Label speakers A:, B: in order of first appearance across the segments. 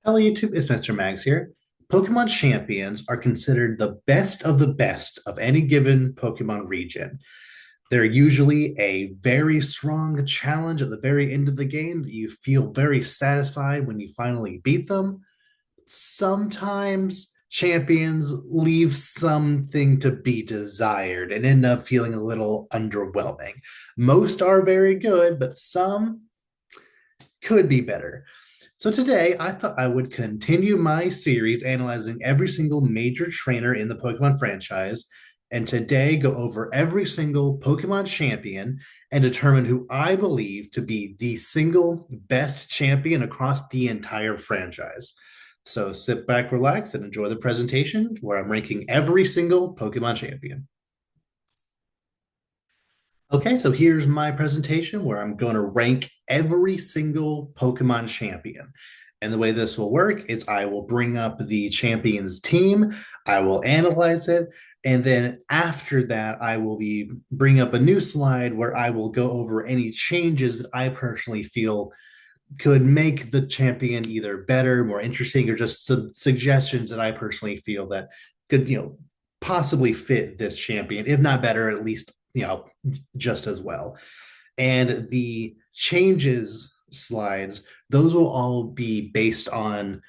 A: Hello, YouTube. It's Mr. Mags here. Pokemon champions are considered the best of any given Pokemon region. They're usually a very strong challenge at the very end of the game that you feel very satisfied when you finally beat them. Sometimes champions leave something to be desired and end up feeling a little underwhelming. Most are very good, but some could be better. So today, I thought I would continue my series analyzing every single major trainer in the Pokemon franchise, and today go over every single Pokemon champion and determine who I believe to be the single best champion across the entire franchise. So sit back, relax, and enjoy the presentation where I'm ranking every single Pokemon champion. Okay, so here's my presentation where I'm going to rank every single Pokemon champion. And the way this will work is I will bring up the champion's team, I will analyze it, and then after that, I will be bring up a new slide where I will go over any changes that I personally feel could make the champion either better, more interesting, or just some suggestions that I personally feel that could, possibly fit this champion, if not better, at least, just as well. And the changes slides, those will all be based on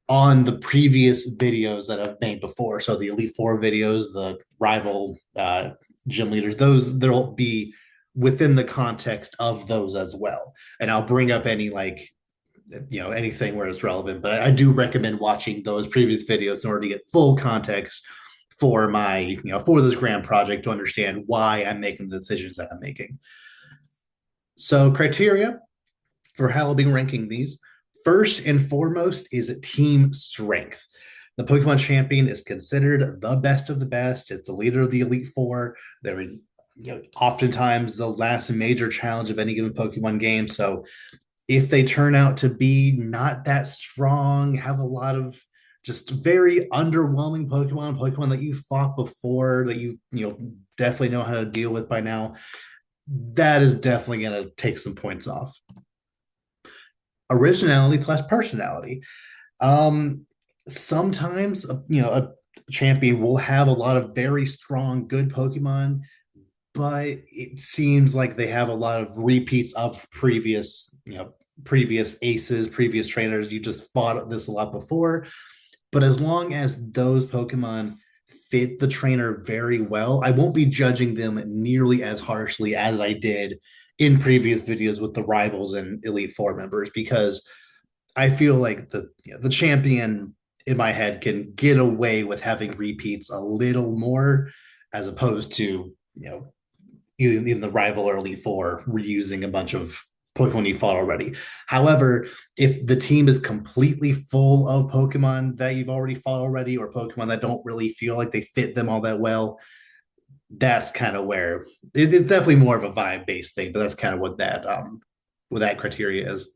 A: the previous videos that I've made before. So the Elite Four videos, the rival gym leaders, those there'll be within the context of those as well. And I'll bring up any anything where it's relevant. But I do recommend watching those previous videos in order to get full context for my for this grand project to understand why I'm making the decisions that I'm making. So criteria for how I'll be ranking these. First and foremost is team strength. The Pokemon champion is considered the best of the best. It's the leader of the Elite Four. They're oftentimes the last major challenge of any given Pokemon game. So if they turn out to be not that strong, have a lot of just very underwhelming Pokemon that you fought before, that you definitely know how to deal with by now, that is definitely going to take some points off. Originality slash personality. Sometimes a champion will have a lot of very strong, good Pokemon, but it seems like they have a lot of repeats of previous aces, previous trainers. You just fought this a lot before. But as long as those Pokemon fit the trainer very well, I won't be judging them nearly as harshly as I did in previous videos with the rivals and Elite Four members, because I feel like the champion in my head can get away with having repeats a little more, as opposed to in the rival or Elite Four reusing a bunch of Pokemon you fought already. However, if the team is completely full of Pokemon that you've already fought already, or Pokemon that don't really feel like they fit them all that well, that's kind of where it's definitely more of a vibe based thing. But that's kind of what that criteria is.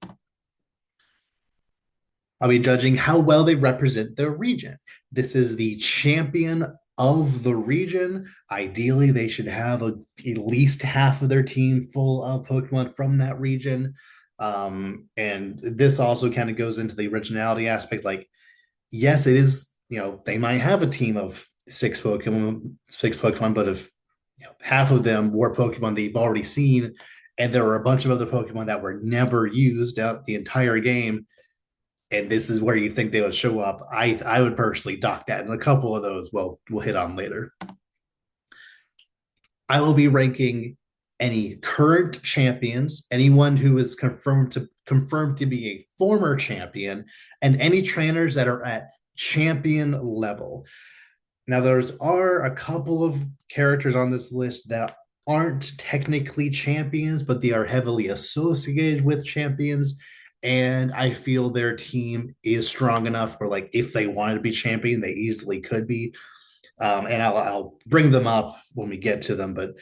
A: I'll be judging how well they represent their region. This is the champion of the region. Ideally, they should have at least half of their team full of Pokemon from that region. And this also kind of goes into the originality aspect. Like, yes, it is, they might have a team of six Pokemon, but if half of them were Pokemon that you've already seen, and there were a bunch of other Pokemon that were never used out the entire game, and this is where you think they would show up, I would personally dock that, and a couple of those we'll hit on later. I will be ranking any current champions, anyone who is confirmed to be a former champion, and any trainers that are at champion level. Now, there's are a couple of characters on this list that aren't technically champions, but they are heavily associated with champions. And I feel their team is strong enough where, like, if they wanted to be champion, they easily could be. And I'll bring them up when we get to them. But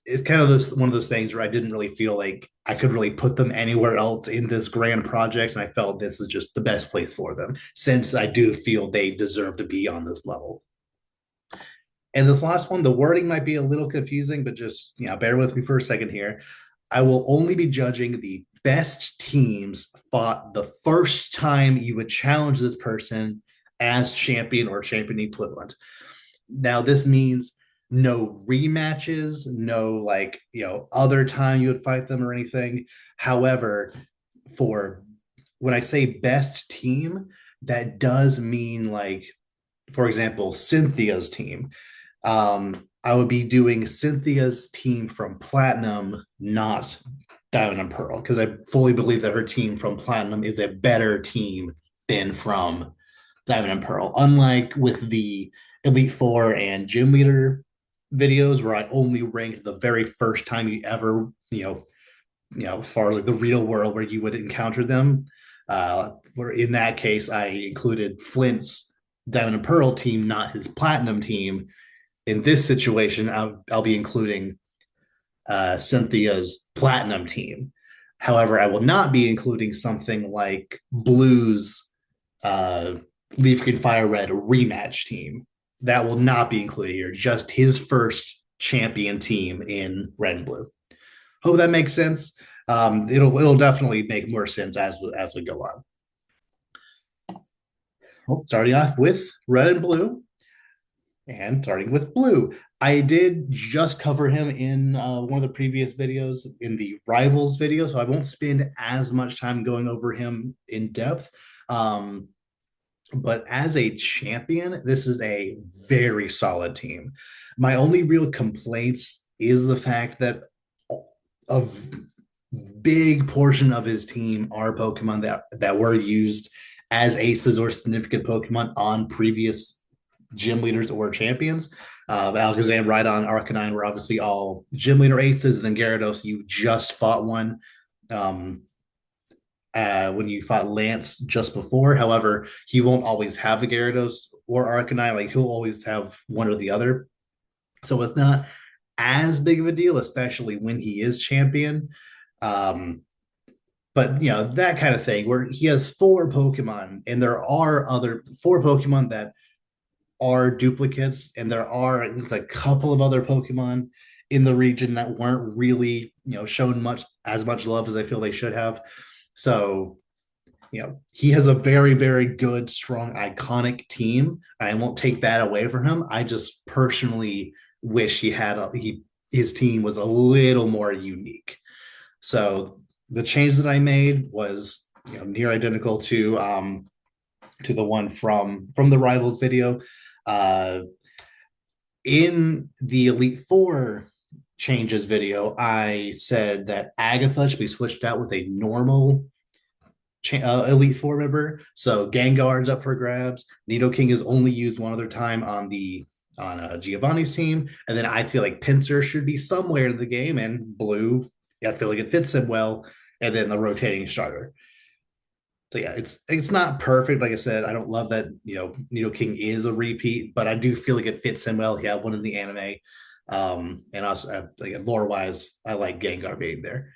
A: it's kind of one of those things where I didn't really feel like I could really put them anywhere else in this grand project. And I felt this is just the best place for them, since I do feel they deserve to be on this level. And this last one, the wording might be a little confusing, but just bear with me for a second here. I will only be judging the best teams fought the first time you would challenge this person as champion or champion equivalent. Now, this means no rematches, no like, other time you would fight them or anything. However, for when I say best team, that does mean like, for example, Cynthia's team. I would be doing Cynthia's team from Platinum, not Diamond and Pearl, because I fully believe that her team from Platinum is a better team than from Diamond and Pearl. Unlike with the Elite Four and Gym Leader videos, where I only ranked the very first time you ever, as far as like the real world where you would encounter them. Where in that case, I included Flint's Diamond and Pearl team, not his Platinum team. In this situation, I'll be including Cynthia's Platinum team. However, I will not be including something like Blue's Leaf Green Fire Red rematch team. That will not be included here. Just his first champion team in Red and Blue. Hope that makes sense. It'll definitely make more sense as we go on. Well, starting off with Red and Blue, and starting with Blue, I did just cover him in one of the previous videos in the Rivals video, so I won't spend as much time going over him in depth. But as a champion, this is a very solid team. My only real complaints is the fact that a big portion of his team are Pokemon that were used as aces or significant Pokemon on previous gym leaders or champions. Alakazam, Rhydon, Arcanine were obviously all gym leader aces, and then Gyarados, you just fought one when you fought Lance just before. However, he won't always have a Gyarados or Arcanine. Like, he'll always have one or the other. So it's not as big of a deal, especially when he is champion. But that kind of thing where he has four Pokemon, and there are other four Pokemon that are duplicates, and there are at least a couple of other Pokemon in the region that weren't really shown as much love as I feel they should have. So he has a very, very good, strong, iconic team. I won't take that away from him. I just personally wish his team was a little more unique. So the change that I made was near identical to the one from the Rivals video. In the Elite Four changes video, I said that Agatha should be switched out with a normal Elite Four member. So Gengar's up for grabs. Nidoking is only used one other time on Giovanni's team, and then I feel like Pinsir should be somewhere in the game, and Blue, I feel like it fits him well, and then the rotating starter. So yeah, it's not perfect. Like I said, I don't love that Nidoking is a repeat, but I do feel like it fits him well. He had one in the anime, and also like lore wise, I like Gengar being there.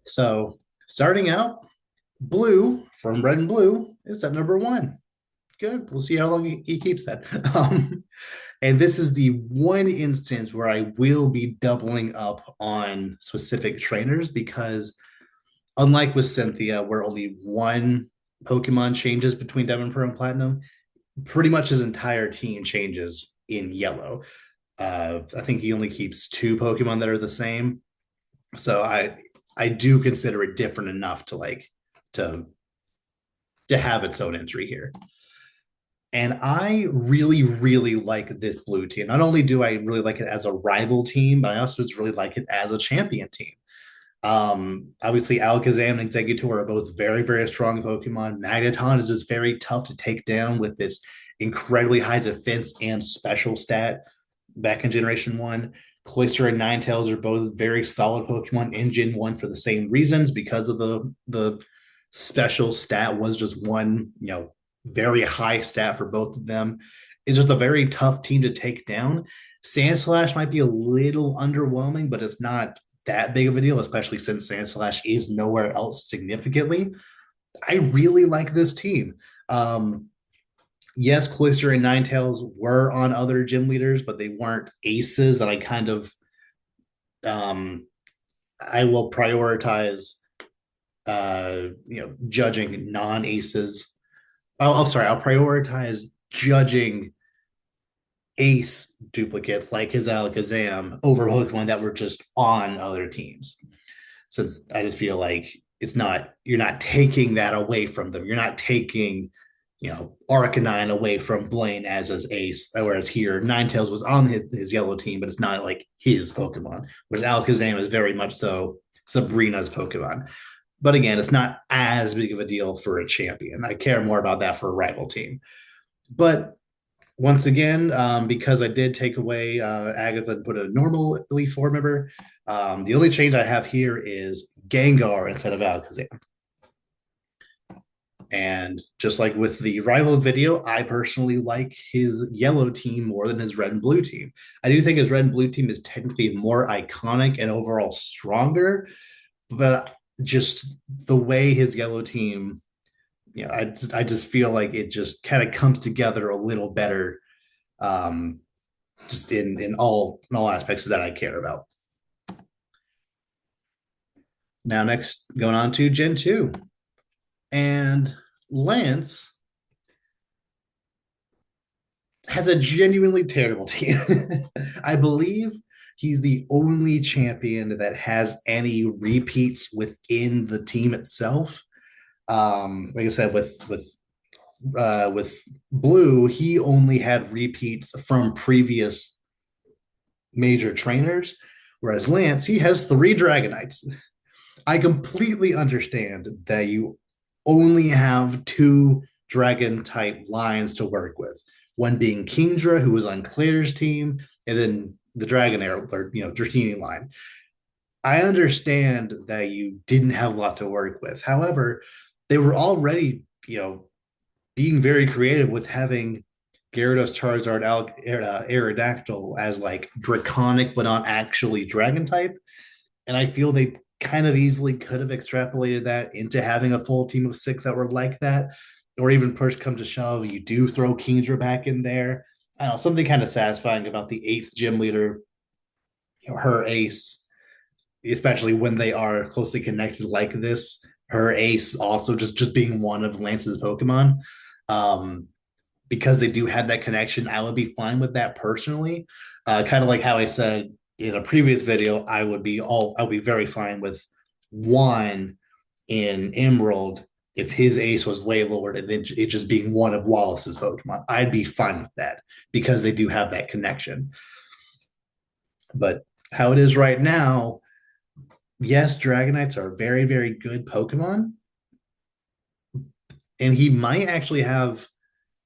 A: So starting out, Blue from Red and Blue is at number 1. Good. We'll see how long he keeps that. And this is the one instance where I will be doubling up on specific trainers, because unlike with Cynthia, where only one Pokemon changes between Diamond, Pearl, and Platinum, pretty much his entire team changes in Yellow. I think he only keeps 2 Pokemon that are the same. So I do consider it different enough to have its own entry here. And I really, really like this Blue team. Not only do I really like it as a rival team, but I also just really like it as a champion team. Obviously, Alakazam and Exeggutor are both very, very strong Pokemon. Magneton is just very tough to take down with this incredibly high defense and special stat back in Generation 1. Cloyster and Ninetales are both very solid Pokemon in Gen 1 for the same reasons, because of the special stat was just one, very high stat for both of them. It's just a very tough team to take down. Sandslash might be a little underwhelming, but it's not that big of a deal, especially since Sandslash is nowhere else significantly. I really like this team. Yes, Cloyster and Ninetales were on other gym leaders, but they weren't aces, and I will prioritize judging non-aces. Oh, I'm sorry. I'll prioritize judging ace duplicates like his Alakazam over Pokemon that were just on other teams. Since I just feel like it's not you're not taking that away from them. You're not taking Arcanine away from Blaine as his ace, whereas here Ninetales was on his yellow team, but it's not like his Pokemon. Whereas Alakazam is very much so Sabrina's Pokemon. But again, it's not as big of a deal for a champion. I care more about that for a rival team. But once again, because I did take away Agatha and put a normal Elite Four member, the only change I have here is Gengar instead of Alakazam. And just like with the rival video, I personally like his yellow team more than his red and blue team. I do think his red and blue team is technically more iconic and overall stronger, but just the way his yellow team, I just feel like it just kind of comes together a little better, um, just in all aspects that I care about. Now, next, going on to Gen 2. And Lance has a genuinely terrible team. I believe he's the only champion that has any repeats within the team itself. Like I said, with Blue, he only had repeats from previous major trainers, whereas Lance, he has three Dragonites. I completely understand that you only have two dragon type lines to work with. One being Kingdra, who was on Claire's team, and then the Dragonair or Dratini line. I understand that you didn't have a lot to work with. However, they were already, being very creative with having Gyarados, Charizard, Aerodactyl as like draconic but not actually dragon type. And I feel they kind of easily could have extrapolated that into having a full team of six that were like that. Or even push come to shove, you do throw Kingdra back in there. I don't know, something kind of satisfying about the eighth gym leader, her ace, especially when they are closely connected like this. Her ace also just being one of Lance's Pokemon. Um, because they do have that connection, I would be fine with that personally. Kind of like how I said in a previous video, I'll be very fine with one in Emerald if his ace was way lower and then it just being one of Wallace's Pokemon. I'd be fine with that because they do have that connection. But how it is right now, yes, Dragonites are very, very good Pokemon. And he might actually have,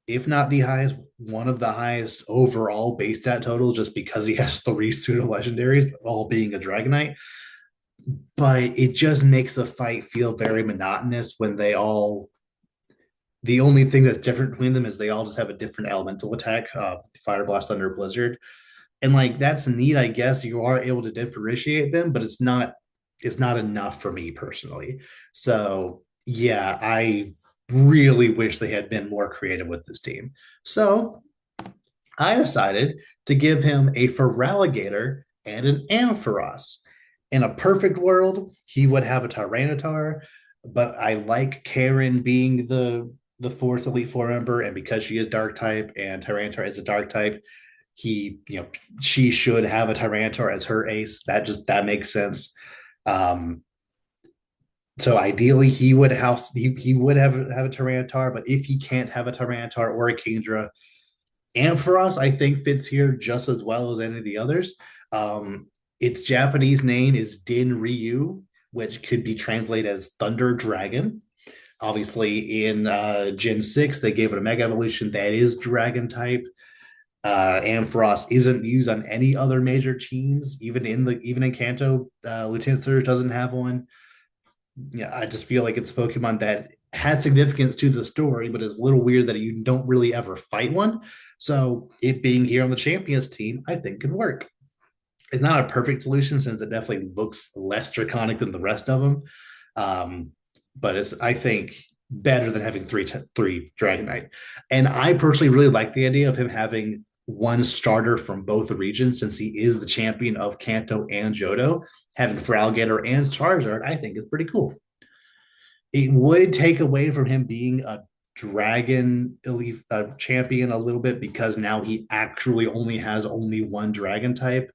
A: if not the highest, one of the highest overall base stat totals just because he has three pseudo legendaries, all being a Dragonite. But it just makes the fight feel very monotonous when the only thing that's different between them is they all just have a different elemental attack, Fire, Blast, Thunder, Blizzard. And like that's neat, I guess. You are able to differentiate them, but it's not enough for me personally. So yeah, I really wish they had been more creative with this team. So I decided to give him a Feraligatr and an Ampharos. In a perfect world, he would have a Tyranitar, but I like Karen being the fourth Elite Four member, and because she is Dark type and Tyranitar is a Dark type, she should have a Tyranitar as her ace. That makes sense. Um, so ideally, he would have a Tyranitar, but if he can't have a Tyranitar or a Kingdra, Ampharos, I think, fits here just as well as any of the others. Its Japanese name is Din Ryu, which could be translated as Thunder Dragon. Obviously, in Gen 6, they gave it a Mega Evolution that is Dragon type. Ampharos isn't used on any other major teams, even in Kanto. Lieutenant Surge doesn't have one. Yeah, I just feel like it's a Pokemon that has significance to the story, but it's a little weird that you don't really ever fight one. So it being here on the Champions team, I think could work. It's not a perfect solution since it definitely looks less draconic than the rest of them. But it's, I think, better than having three Dragonite. And I personally really like the idea of him having one starter from both regions since he is the champion of Kanto and Johto. Having Feraligatr and Charizard, I think, is pretty cool. It would take away from him being a dragon elite champion a little bit because now he actually only has only one dragon type.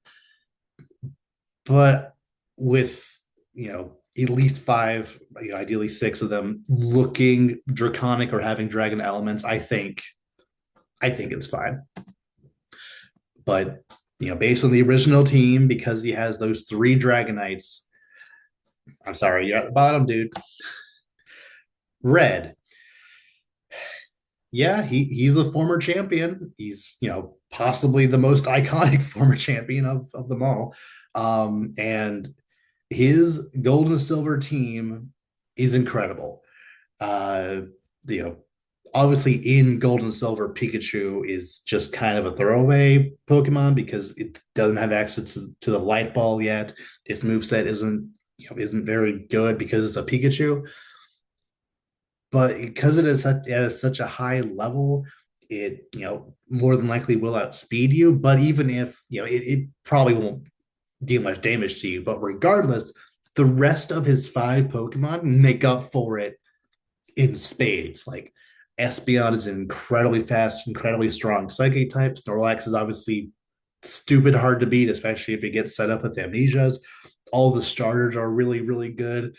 A: But with at least five, ideally six of them looking draconic or having dragon elements, I think it's fine. But based on the original team, because he has those three Dragonites, I'm sorry, you're at the bottom, dude. Red, yeah, he's a former champion. He's possibly the most iconic former champion of them all. And his gold and silver team is incredible. Uh, you know, Obviously in gold and silver, Pikachu is just kind of a throwaway Pokemon because it doesn't have access to the light ball yet. Its moveset isn't very good because it's a Pikachu. But because it is at such a high level, it more than likely will outspeed you. But even if it probably won't deal much damage to you. But regardless, the rest of his five Pokemon make up for it in spades. Like Espeon is incredibly fast, incredibly strong psychic type. Snorlax is obviously stupid hard to beat, especially if it gets set up with amnesias. All the starters are really, really good.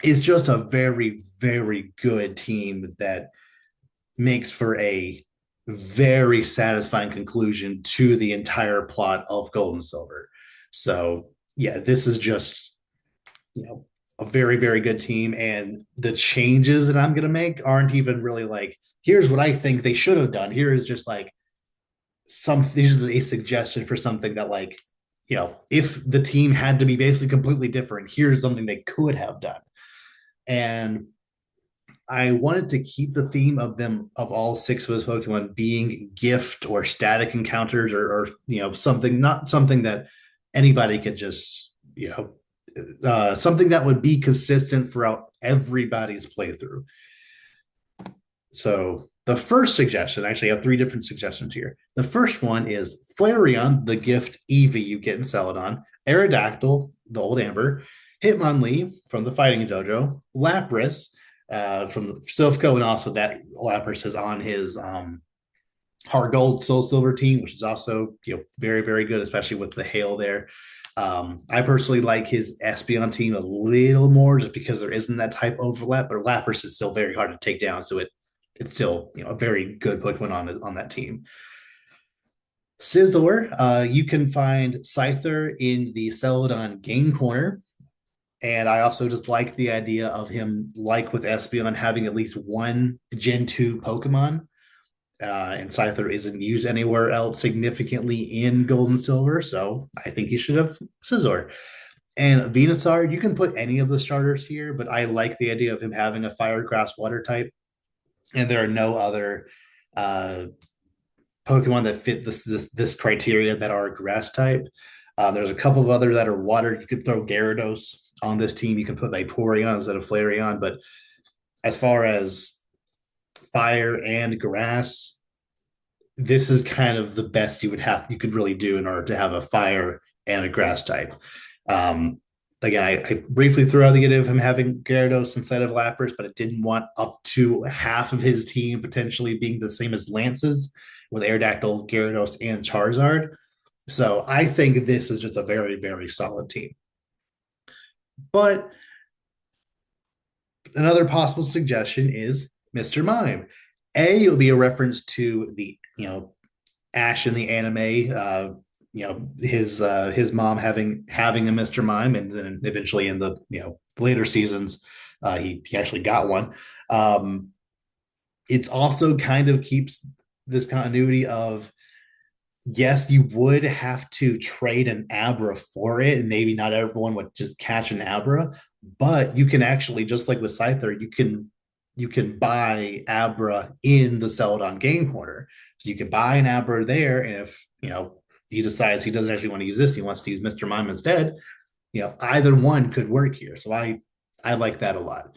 A: It's just a very, very good team that makes for a very satisfying conclusion to the entire plot of Gold and Silver. So, yeah, this is just, a very, very good team. And the changes that I'm going to make aren't even really like, here's what I think they should have done. Here is just like this is a suggestion for something that, like, if the team had to be basically completely different, here's something they could have done. And I wanted to keep the theme of all six of those Pokemon being gift or static encounters, or something, not something that anybody could just something that would be consistent throughout everybody's playthrough. So the first suggestion, actually, I have three different suggestions here. The first one is Flareon, the gift Eevee you get in Celadon, Aerodactyl, the old Amber, Hitmonlee from the Fighting Dojo, Lapras from the Silphco, and also that Lapras is on his Heart Gold Soul Silver team, which is also very, very good, especially with the hail there. I personally like his Espeon team a little more just because there isn't that type overlap, but Lapras is still very hard to take down, so it's still a very good Pokemon on that team. Scizor, you can find Scyther in the Celadon game corner. And I also just like the idea of him, like with Espeon, having at least one Gen 2 Pokemon. And Scyther isn't used anywhere else significantly in Gold and Silver, so I think you should have Scizor. And Venusaur, you can put any of the starters here, but I like the idea of him having a fire, grass, water type. And there are no other uh, Pokemon that fit this criteria that are grass type. There's a couple of others that are water. You could throw Gyarados on this team. You can put Vaporeon instead of Flareon. But as far as fire and grass, this is kind of the best you could really do in order to have a fire and a grass type. Um, Again, I briefly threw out the idea of him having Gyarados instead of Lapras, but I didn't want up to half of his team potentially being the same as Lance's with Aerodactyl, Gyarados, and Charizard. So I think this is just a very, very solid team. But another possible suggestion is Mr. Mime. It will be a reference to the Ash in the anime. His mom having a Mr. Mime, and then eventually in the later seasons, he actually got one. It's also kind of keeps this continuity of, yes, you would have to trade an Abra for it, and maybe not everyone would just catch an Abra, but you can actually, just like with Scyther, you can buy Abra in the Celadon game corner. So you can buy an Abra there, and if he decides he doesn't actually want to use this, he wants to use Mr. Mime instead, either one could work here. So I like that a lot.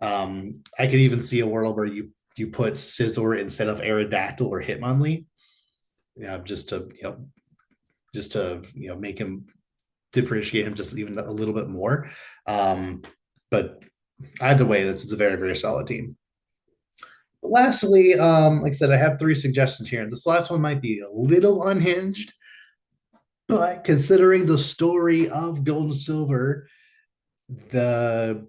A: I could even see a world where you put Scizor instead of Aerodactyl or Hitmonlee, just to make him differentiate him just even a little bit more. But either way, that's it's a very, very solid team. Lastly, like I said, I have three suggestions here. This last one might be a little unhinged, but considering the story of Gold and Silver, the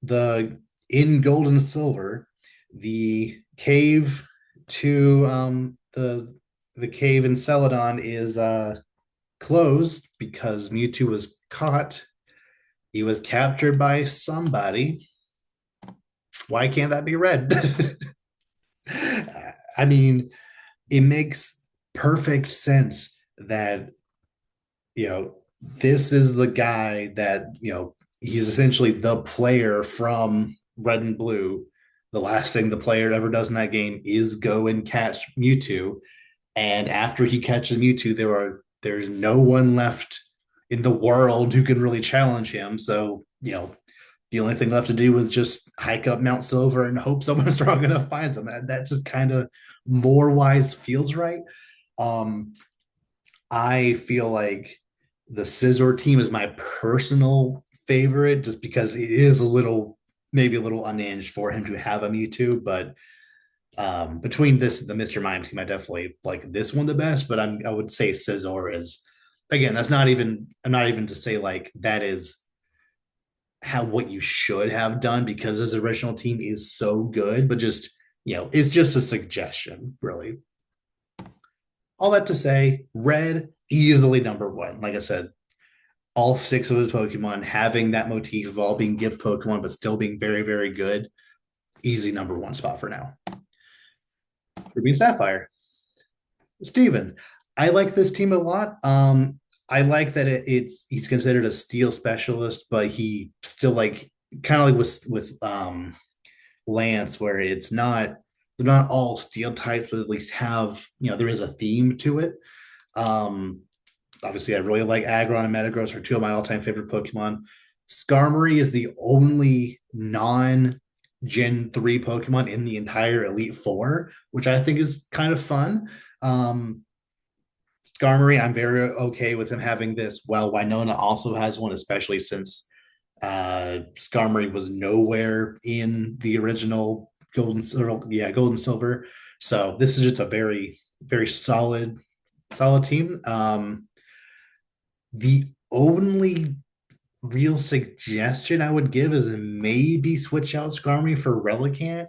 A: the in Gold and Silver, the cave to the cave in Celadon is closed because Mewtwo was caught. He was captured by somebody. Why can't that be red? I mean, it makes perfect sense that this is the guy that he's essentially the player from Red and Blue. The last thing the player ever does in that game is go and catch Mewtwo, and after he catches Mewtwo, there's no one left in the world who can really challenge him. So the only thing left to do was just hike up Mount Silver and hope someone strong enough finds him. That just kind of more wise feels right. Um, I feel like the Scizor team is my personal favorite just because it is maybe a little unhinged for him to have a Mewtwo. But between the Mr. Mime team, I definitely like this one the best. But I would say Scizor is, again, that's not even, I'm not even to say like that is how what you should have done because his original team is so good, but just it's just a suggestion, really. All that to say, Red easily number one. Like I said, all six of his Pokemon having that motif of all being gift Pokemon, but still being very, very good. Easy number one spot for now. Ruby and Sapphire. Steven, I like this team a lot. I like that he's considered a steel specialist, but he still like kind of like with Lance, where they're not all steel types, but at least have there is a theme to it. Um, Obviously, I really like Aggron and Metagross are two of my all-time favorite Pokemon. Skarmory is the only non-Gen 3 Pokemon in the entire Elite Four, which I think is kind of fun. Um, Skarmory, I'm very okay with him having this. Well, Winona also has one, especially since Skarmory was nowhere in the original Golden Silver. So this is just a very, very solid team. The only real suggestion I would give is maybe switch out Skarmory for Relicanth.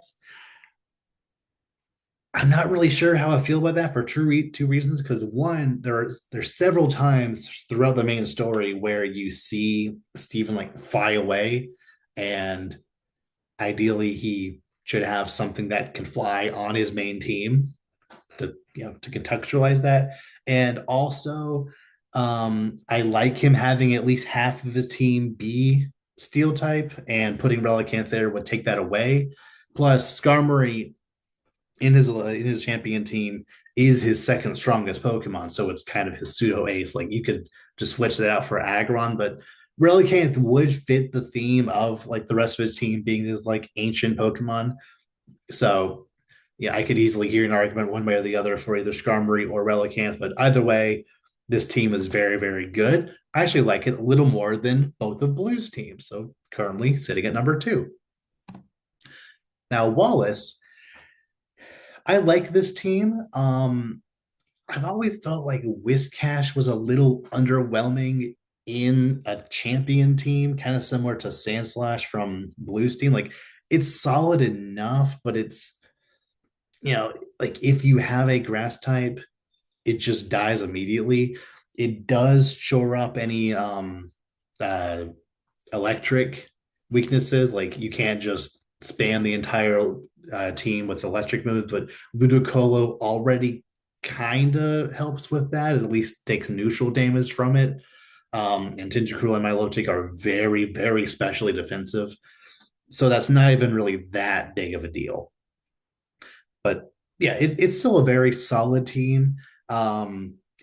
A: I'm not really sure how I feel about that for two reasons. Because one, there's several times throughout the main story where you see Steven like fly away, and ideally he should have something that can fly on his main team to contextualize that. And also, I like him having at least half of his team be steel type, and putting Relicanth there would take that away. Plus, Skarmory in his champion team is his second strongest Pokemon, so it's kind of his pseudo ace. Like you could just switch that out for Aggron, but Relicanth would fit the theme of like the rest of his team being this like ancient Pokemon. So yeah, I could easily hear an argument one way or the other for either Skarmory or Relicanth, but either way, this team is very, very good. I actually like it a little more than both of Blue's teams. So currently sitting at number two. Now, Wallace, I like this team. I've always felt like Whiscash was a little underwhelming in a champion team, kind of similar to Sandslash from Blue's team. Like it's solid enough, but it's like if you have a grass type, it just dies immediately. It does shore up any uh electric weaknesses. Like you can't just span the entire team with electric moves, but Ludicolo already kind of helps with that. At least takes neutral damage from it. And Tentacruel and Milotic are very, very specially defensive. So that's not even really that big of a deal. But yeah, it's still a very solid team.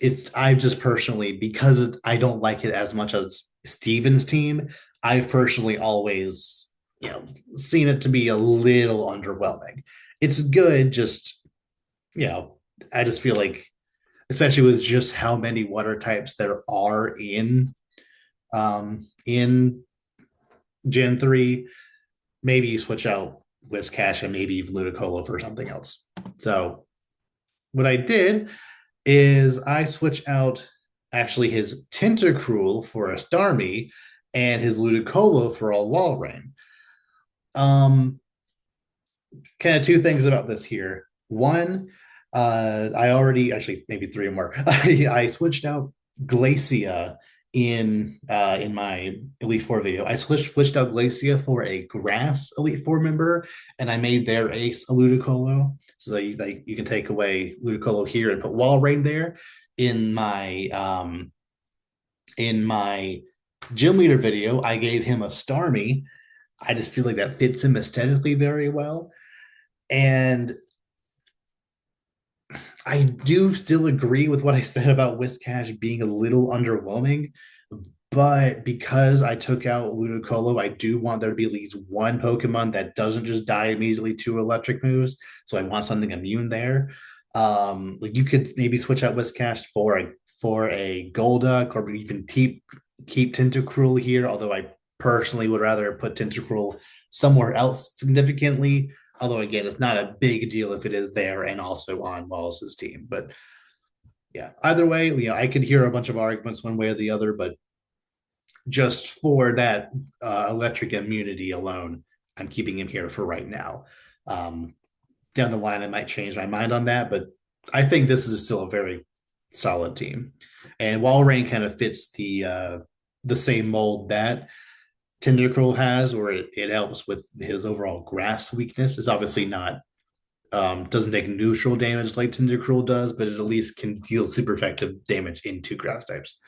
A: It's I just personally, because I don't like it as much as Steven's team, I've personally always seen it to be a little underwhelming. It's good, just you know I just feel like, especially with just how many water types there are in Gen 3, maybe you switch out Whiscash and maybe even Ludicolo for something else. So what I did is I switch out actually his Tentacruel for a Starmie and his Ludicolo for a Walrein. Um, Kind of two things about this here. One, I already actually maybe three or more. I switched out Glacia in my Elite Four video. I switched out Glacia for a Grass Elite Four member, and I made their ace a Ludicolo. So you can take away Ludicolo here and put Walrein there. In my in my gym leader video, I gave him a Starmie. I just feel like that fits him aesthetically very well. And I do still agree with what I said about Whiscash being a little underwhelming, but because I took out Ludicolo, I do want there to be at least one Pokemon that doesn't just die immediately to electric moves. So I want something immune there. Like you could maybe switch out Whiscash for a Golduck, or even keep Tentacruel here. Although I personally would rather put Tentacruel somewhere else significantly. Although again, it's not a big deal if it is there and also on Wallace's team. But yeah, either way, I could hear a bunch of arguments one way or the other, but just for that electric immunity alone, I'm keeping him here for right now. Um, Down the line, I might change my mind on that, but I think this is still a very solid team. And Walrein kind of fits the same mold that Tendricruel has, where it helps with his overall grass weakness. It's obviously not doesn't take neutral damage like Tendricruel does, but it at least can deal super effective damage into grass types.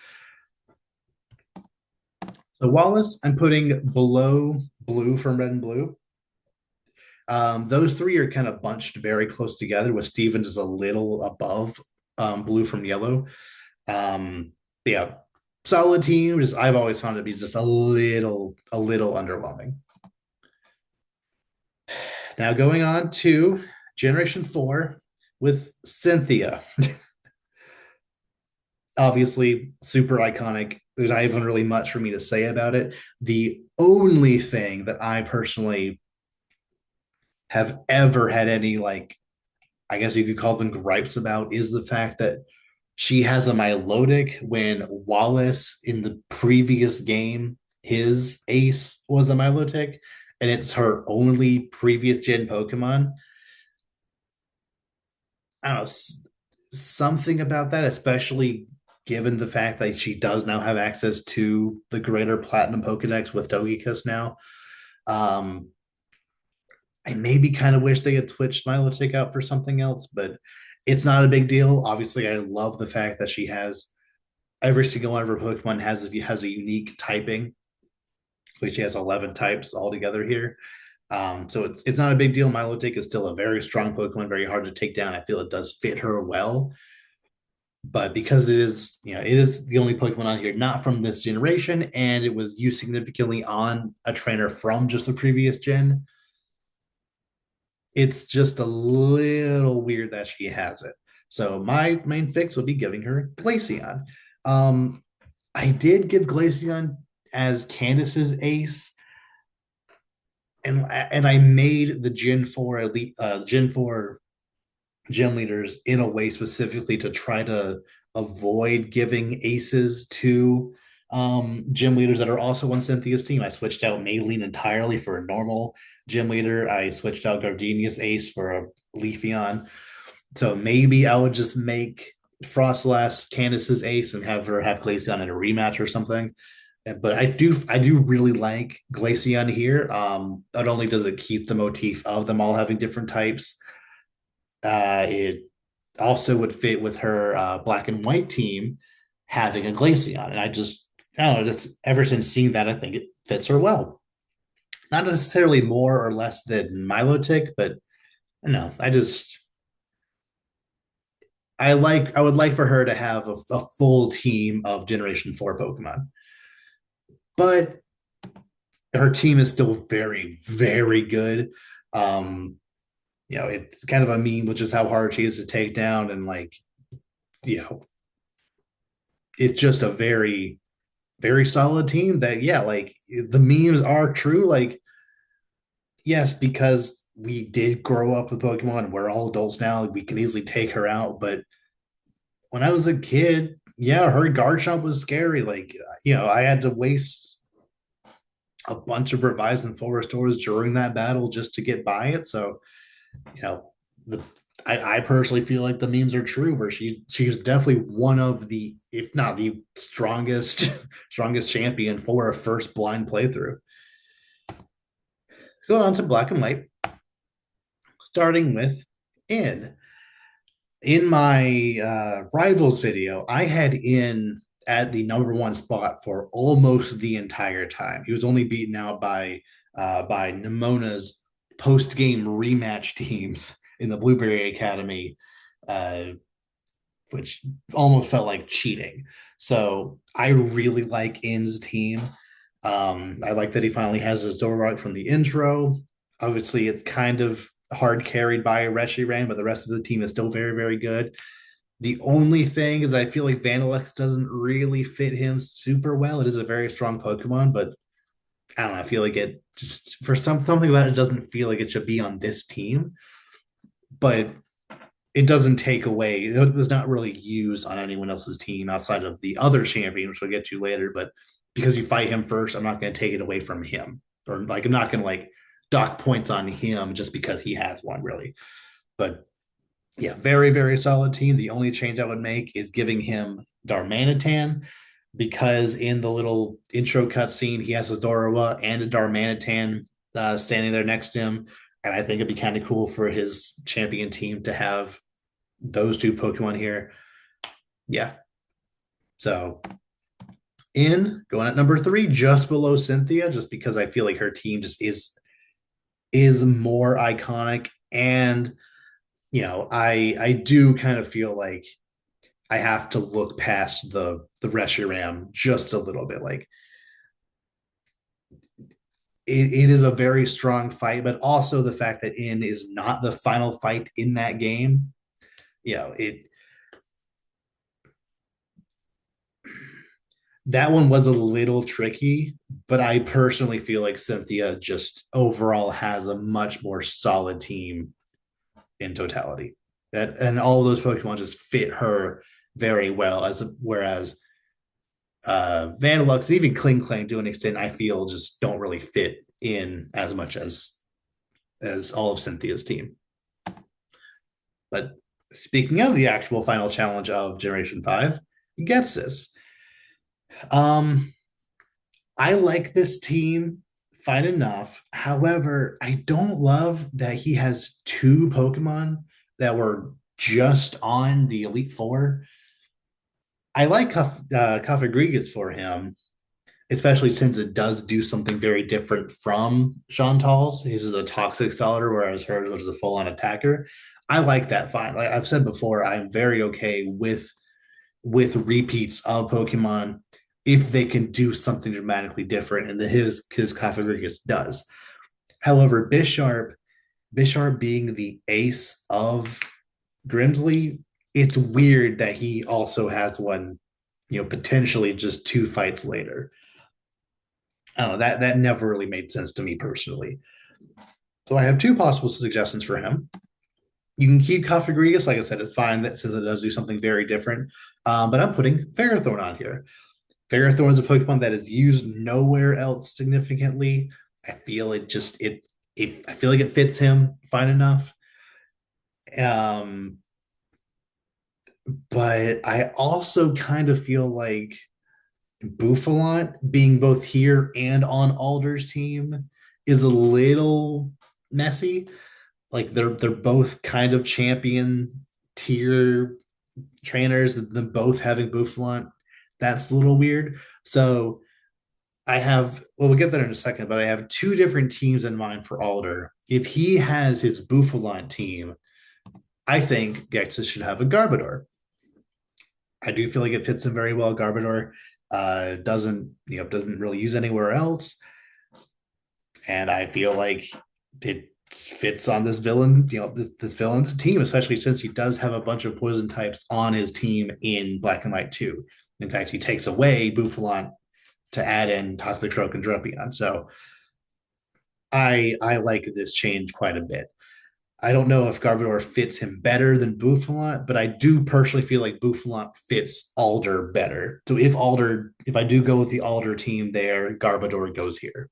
A: So Wallace, I'm putting below blue from red and blue. Those three are kind of bunched very close together, with Stevens is a little above blue from yellow. Yeah, solid team. Just I've always found it to be just a little underwhelming. Now going on to Generation 4 with Cynthia. Obviously, super iconic. There's not even really much for me to say about it. The only thing that I personally have ever had any, like, I guess you could call them gripes about, is the fact that she has a Milotic when Wallace in the previous game, his ace was a Milotic, and it's her only previous gen Pokemon. I don't know, something about that, especially given the fact that she does now have access to the greater Platinum Pokedex with Togekiss now. Um, I maybe kind of wish they had switched Milotic out for something else, but it's not a big deal. Obviously, I love the fact that she has every single one of her Pokemon has a unique typing. Like she has 11 types altogether here. So it's not a big deal. Milotic is still a very strong Pokemon, very hard to take down. I feel it does fit her well. But because it is the only Pokemon on here not from this generation, and it was used significantly on a trainer from just the previous gen, it's just a little weird that she has it. So my main fix would be giving her Glaceon. Um, I did give Glaceon as Candace's ace, and I made the Gen 4 elite Gen 4 gym leaders in a way specifically to try to avoid giving aces to gym leaders that are also on Cynthia's team. I switched out Maylene entirely for a normal gym leader. I switched out Gardenia's ace for a Leafeon. So maybe I would just make Frostlass Candace's ace and have her have Glaceon in a rematch or something. But I do really like Glaceon here. Not only does it keep the motif of them all having different types, it also would fit with her black and white team having a Glaceon. And I don't know, just ever since seeing that, I think it fits her well. Not necessarily more or less than Milotic, but no, I would like for her to have a full team of Generation 4 Pokemon. But her team is still very, very good. Um, it's kind of a meme, which is how hard she is to take down, and like, you know, it's just a very, very solid team that, yeah, like the memes are true. Like Yes, because we did grow up with Pokemon. We're all adults now. We can easily take her out. But when I was a kid, yeah, her Garchomp was scary. Like, I had to waste a bunch of revives and full restores during that battle just to get by it. So, you know, the I personally feel like the memes are true, where she's definitely one of the, if not the strongest, strongest champion for a first blind playthrough. Going on to Black and White, starting with in my rivals video, I had in at the number one spot for almost the entire time. He was only beaten out by Nemona's post game rematch teams in the Blueberry Academy, uh, which almost felt like cheating. So I really like In's team. I like that he finally has a Zoroark from the intro. Obviously, it's kind of hard carried by Reshiram, but the rest of the team is still very, very good. The only thing is I feel like Vanillex doesn't really fit him super well. It is a very strong Pokemon, but I don't know. I feel like it just for something that it doesn't feel like it should be on this team, but it doesn't take away. It was not really used on anyone else's team outside of the other champion, which we'll get to later. But because you fight him first, I'm not going to take it away from him, or like I'm not going to like dock points on him just because he has one, really. But yeah, very, very solid team. The only change I would make is giving him Darmanitan, because in the little intro cutscene, he has a Zoroark and a Darmanitan standing there next to him. And I think it'd be kind of cool for his champion team to have those two Pokemon here. Yeah. So in going at number three, just below Cynthia, just because I feel like her team just is more iconic. And I do kind of feel like I have to look past the Reshiram just a little bit. Like it is a very strong fight, but also the fact that In is not the final fight in that game. It that one was a little tricky, but I personally feel like Cynthia just overall has a much more solid team in totality. That and all of those Pokemon just fit her very well, as whereas Vanilluxe and even Kling Klang to an extent, I feel just don't really fit in as much as all of Cynthia's team. But speaking of the actual final challenge of Generation 5, gets this. Um, I like this team fine enough. However, I don't love that he has two Pokemon that were just on the Elite Four. I like Cofagrigus for him, especially since it does do something very different from Chantal's. His is a toxic starter, whereas hers was a full on attacker. I like that fine. Like I've said before, I'm very okay with repeats of Pokemon if they can do something dramatically different, and his Cofagrigus does. However, Bisharp being the ace of Grimsley, it's weird that he also has one, potentially just two fights later. I don't know, that never really made sense to me personally. So I have two possible suggestions for him. You can keep Cofagrigus, like I said, it's fine that since it does do something very different. But I'm putting Ferrothorn on here. Ferrothorn is a Pokemon that is used nowhere else significantly. I feel it just it I feel like it fits him fine enough. Um, but I also kind of feel like Buffalant being both here and on Alder's team is a little messy. Like they're both kind of champion tier trainers, them both having Buffalant. That's a little weird. So I have, well, we'll get there in a second, but I have two different teams in mind for Alder. If he has his Buffalant team, I think Gexus should have a Garbodor. I do feel like it fits him very well. Garbodor doesn't really use anywhere else, and I feel like it fits on this villain, this villain's team, especially since he does have a bunch of poison types on his team in Black and White 2. In fact, he takes away Buffalant to add in Toxicroak and Drupion. So I like this change quite a bit. I don't know if Garbodor fits him better than Bouffalant, but I do personally feel like Bouffalant fits Alder better. So if I do go with the Alder team there, Garbodor goes here.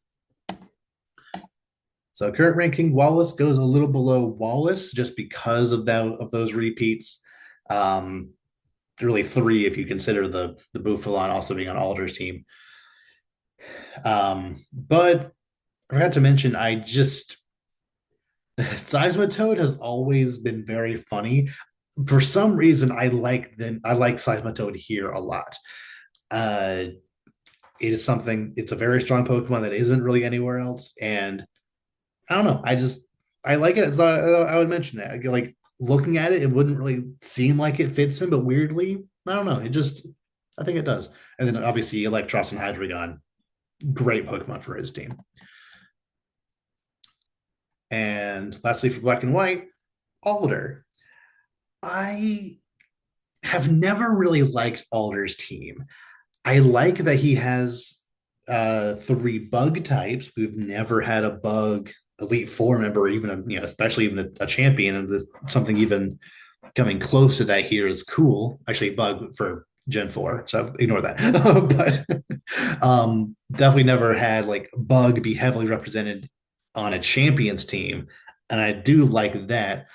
A: So current ranking, Wallace goes a little below Wallace just because of those repeats. Um, really three if you consider the Buffalon also being on Alder's team. But I forgot to mention, I just Seismitoad has always been very funny. For some reason, I like them. I like Seismitoad here a lot. Uh, it is something. It's a very strong Pokemon that isn't really anywhere else, and I don't know. I like it. So I would mention that. Like looking at it, it wouldn't really seem like it fits him, but weirdly, I don't know. I think it does. And then obviously Electros and Hydreigon, great Pokemon for his team. And lastly, for Black and White, Alder. I have never really liked Alder's team. I like that he has three bug types. We've never had a bug Elite Four member, or even especially even a champion, and something even coming close to that here is cool. Actually, bug for Gen 4, so ignore that. But definitely never had like bug be heavily represented on a champions team, and I do like that.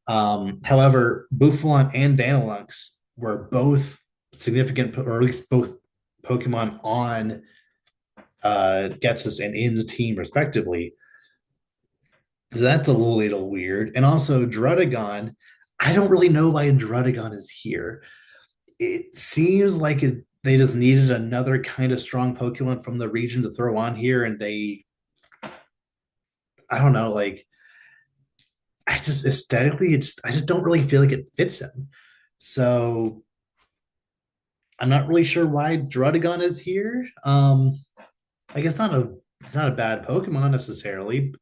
A: However, Buffalon and Vanillux were both significant, or at least both Pokemon on Getsus and In's team, respectively. So that's a little weird. And also, Drudagon, I don't really know why Drudagon is here. It seems like they just needed another kind of strong Pokemon from the region to throw on here, and I don't know, like I just aesthetically, I just don't really feel like it fits him. So I'm not really sure why Drudagon is here. I guess it's not a bad Pokemon necessarily,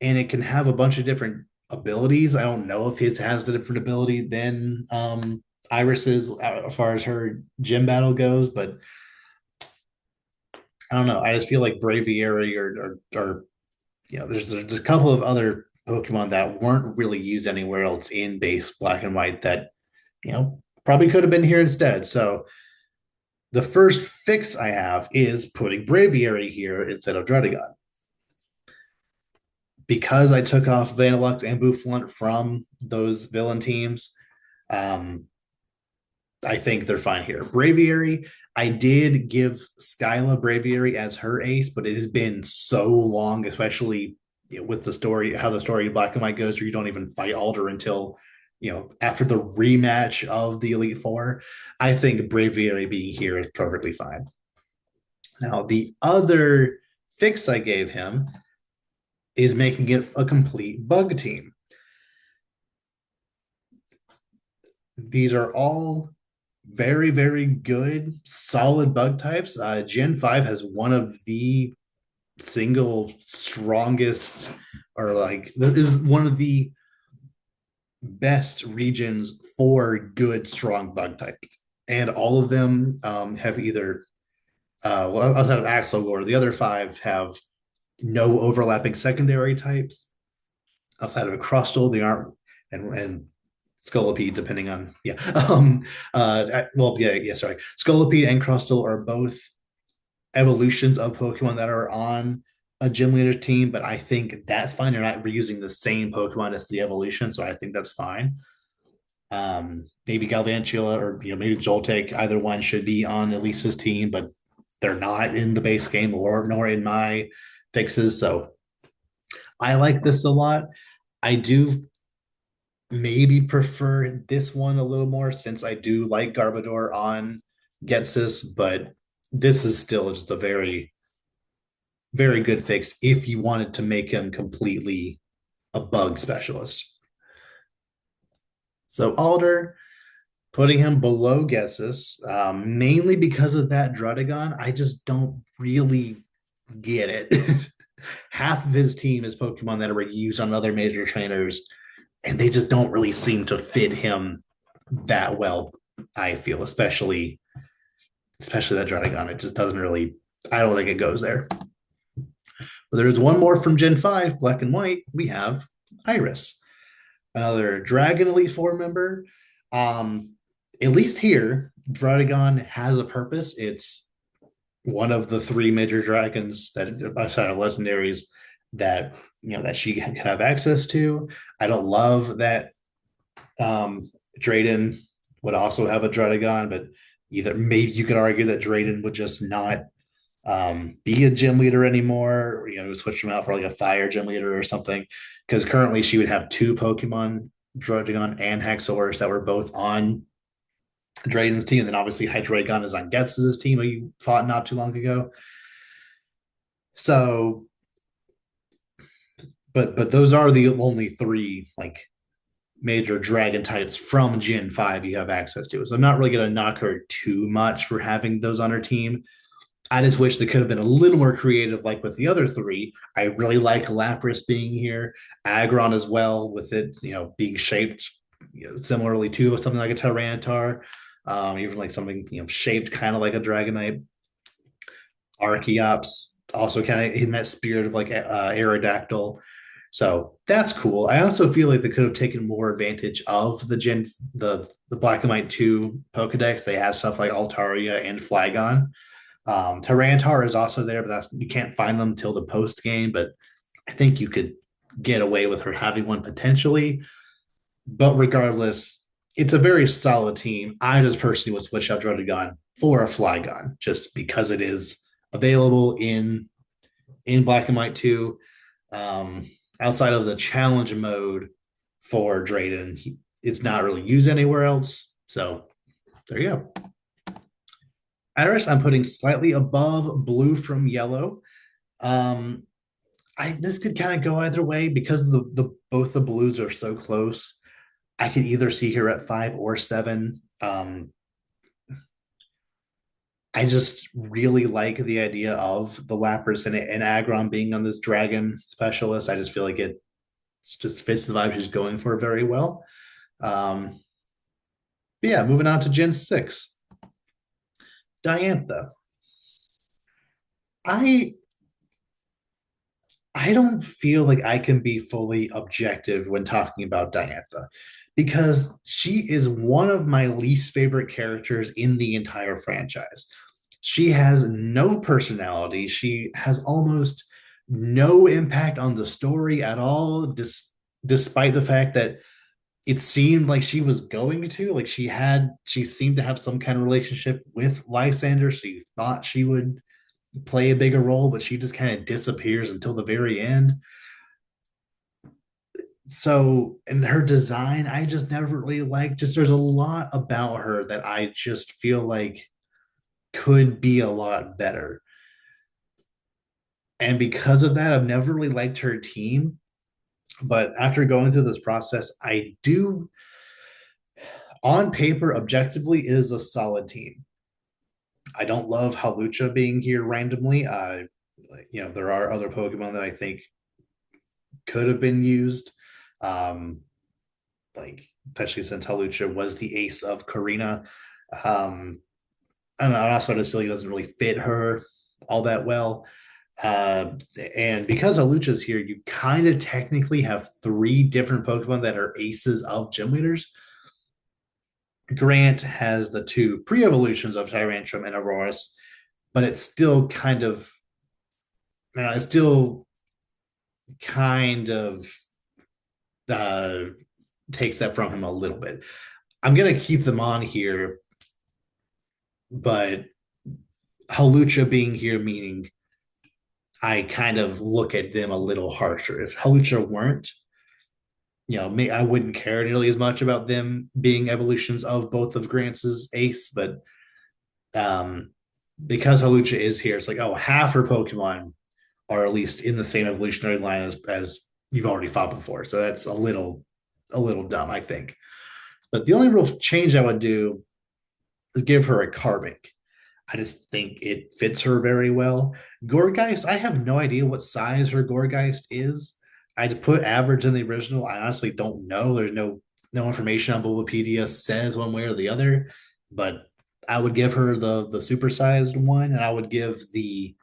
A: and it can have a bunch of different abilities. I don't know if his has the different ability than Iris's as far as her gym battle goes, but I don't know. I just feel like Braviary or there's a couple of other Pokemon that weren't really used anywhere else in base Black and White that probably could have been here instead. So the first fix I have is putting Braviary here instead of Drudigon. Because I took off Vanillux and Bouffalant from those villain teams, um, I think they're fine here. Braviary, I did give Skyla Braviary as her ace, but it has been so long, especially with the story, how the story of Black and White goes, where you don't even fight Alder until after the rematch of the Elite Four. I think Braviary being here is perfectly fine. Now, the other fix I gave him is making it a complete bug team. These are all very, very good, solid bug types. Gen 5 has one of the single strongest, or like, this is one of the best regions for good, strong bug types. And all of them have either, well, outside of Axelgore, the other five have no overlapping secondary types. Outside of a Crustle, they aren't, and Scolipede, depending on sorry. Scolipede and Crustle are both evolutions of Pokemon that are on a gym leader team, but I think that's fine. You're not reusing the same Pokemon as the evolution, so I think that's fine. Maybe Galvantula or maybe Joltik, either one should be on Elisa's team, but they're not in the base game or nor in my fixes. So I like this a lot. I do maybe prefer this one a little more since I do like Garbodor on Getsus, but this is still just a very, very good fix if you wanted to make him completely a bug specialist. So Alder, putting him below Getsus, mainly because of that Drudagon. I just don't really get it. Half of his team is Pokemon that are used on other major trainers, and they just don't really seem to fit him that well. I feel, especially that Drudagon. It just doesn't really. I don't think it goes there. But there is one more from Gen 5, Black and White. We have Iris, another Dragon Elite Four member. Um, at least here, Draudigon has a purpose. It's one of the three major dragons that outside of legendaries that that she can have access to. I don't love that Drayden would also have a Draudigon, but either maybe you could argue that Drayden would just not be a gym leader anymore, or, switch them out for like a fire gym leader or something. Because currently she would have two Pokemon, Druddigon and Haxorus, that were both on Drayden's team. And then obviously Hydreigon is on Getz's team, who you fought not too long ago. So, but those are the only three like major dragon types from Gen 5 you have access to. So I'm not really going to knock her too much for having those on her team. I just wish they could have been a little more creative, like with the other three. I really like Lapras being here, Aggron as well, with it, being shaped, similarly to something like a Tyranitar, even like something shaped kind of like a Dragonite. Archeops, also kind of in that spirit of like Aerodactyl. So that's cool. I also feel like they could have taken more advantage of the Black and White 2 Pokedex. They have stuff like Altaria and Flygon. Tyranitar is also there, but you can't find them till the post game. But I think you could get away with her having one potentially. But regardless, it's a very solid team. I just personally would switch out Druddigon for a Flygon just because it is available in Black and White 2. Outside of the challenge mode for Drayden, it's not really used anywhere else. So there you go. Iris, I'm putting slightly above blue from yellow. Um, this could kind of go either way because the both the blues are so close. I could either see her at 5 or 7. I just really like the idea of the Lapras and Aggron being on this dragon specialist. I just feel like it just fits the vibe she's going for very well. Um, but yeah, moving on to Gen 6. Diantha. I I don't feel like I can be fully objective when talking about Diantha because she is one of my least favorite characters in the entire franchise. She has no personality. She has almost no impact on the story at all, despite the fact that it seemed like she was going to. Like she seemed to have some kind of relationship with Lysander. She thought she would play a bigger role, but she just kind of disappears until the very end. So, and her design, I just never really liked. Just there's a lot about her that I just feel like could be a lot better. And because of that, I've never really liked her team. But after going through this process, I do, on paper, objectively, it is a solid team. I don't love Halucha being here randomly. There are other Pokemon that I think could have been used. Um, like especially since Halucha was the ace of Karina. Um, I don't know. Also, I just feel like it doesn't really fit her all that well. Uh, and because Halucha's here, you kind of technically have three different Pokemon that are aces of gym leaders. Grant has the two pre-evolutions of Tyrantrum and Aurorus, but it's still kind of uh, takes that from him a little bit. I'm gonna keep them on here, but Halucha being here meaning I kind of look at them a little harsher. If Halucha weren't, I wouldn't care nearly as much about them being evolutions of both of Grant's ace, but um, because Halucha is here, it's like, oh, half her Pokemon are at least in the same evolutionary line as you've already fought before. So that's a little dumb, I think. But the only real change I would do is give her a Carbink. I just think it fits her very well. Gourgeist, I have no idea what size her Gourgeist is. I'd put average in the original. I honestly don't know. There's no information on Bulbapedia says one way or the other, but I would give her the supersized one, and I would give the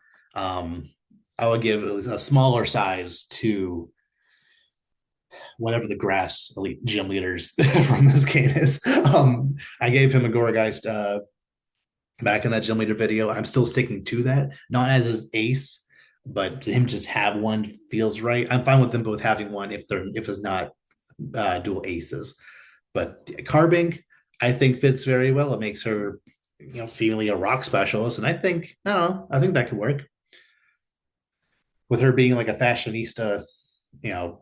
A: I would give a smaller size to whatever the grass elite gym leaders from this game is. I gave him a Gorageist back in that gym leader video. I'm still sticking to that, not as his ace, but him just have one feels right. I'm fine with them both having one if it's not dual aces. But Carbink, I think fits very well. It makes her, seemingly a rock specialist, and I don't know, I think that could work with her being like a fashionista. You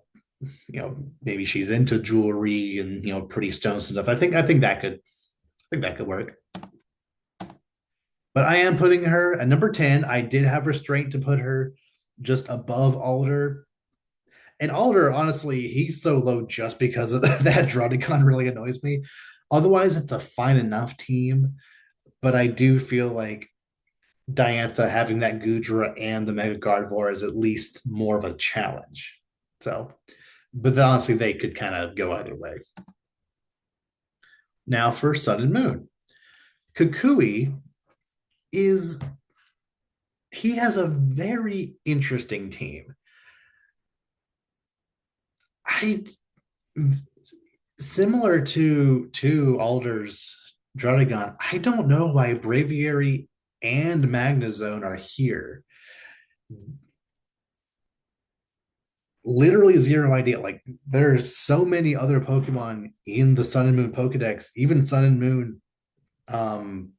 A: know, maybe she's into jewelry and pretty stones and stuff. I think that could work. But I am putting her at number 10. I did have restraint to put her just above Alder. And Alder, honestly, he's so low just because of that Drudicon really annoys me. Otherwise, it's a fine enough team. But I do feel like Diantha having that Gudra and the Mega Gardevoir is at least more of a challenge. So, but honestly, they could kind of go either way. Now for Sun and Moon. Kukui is he has a very interesting team. I Similar to Alder's Druddigon, I don't know why Braviary and Magnezone are here. Literally zero idea. Like there's so many other Pokemon in the Sun and Moon Pokedex, even Sun and Moon, um,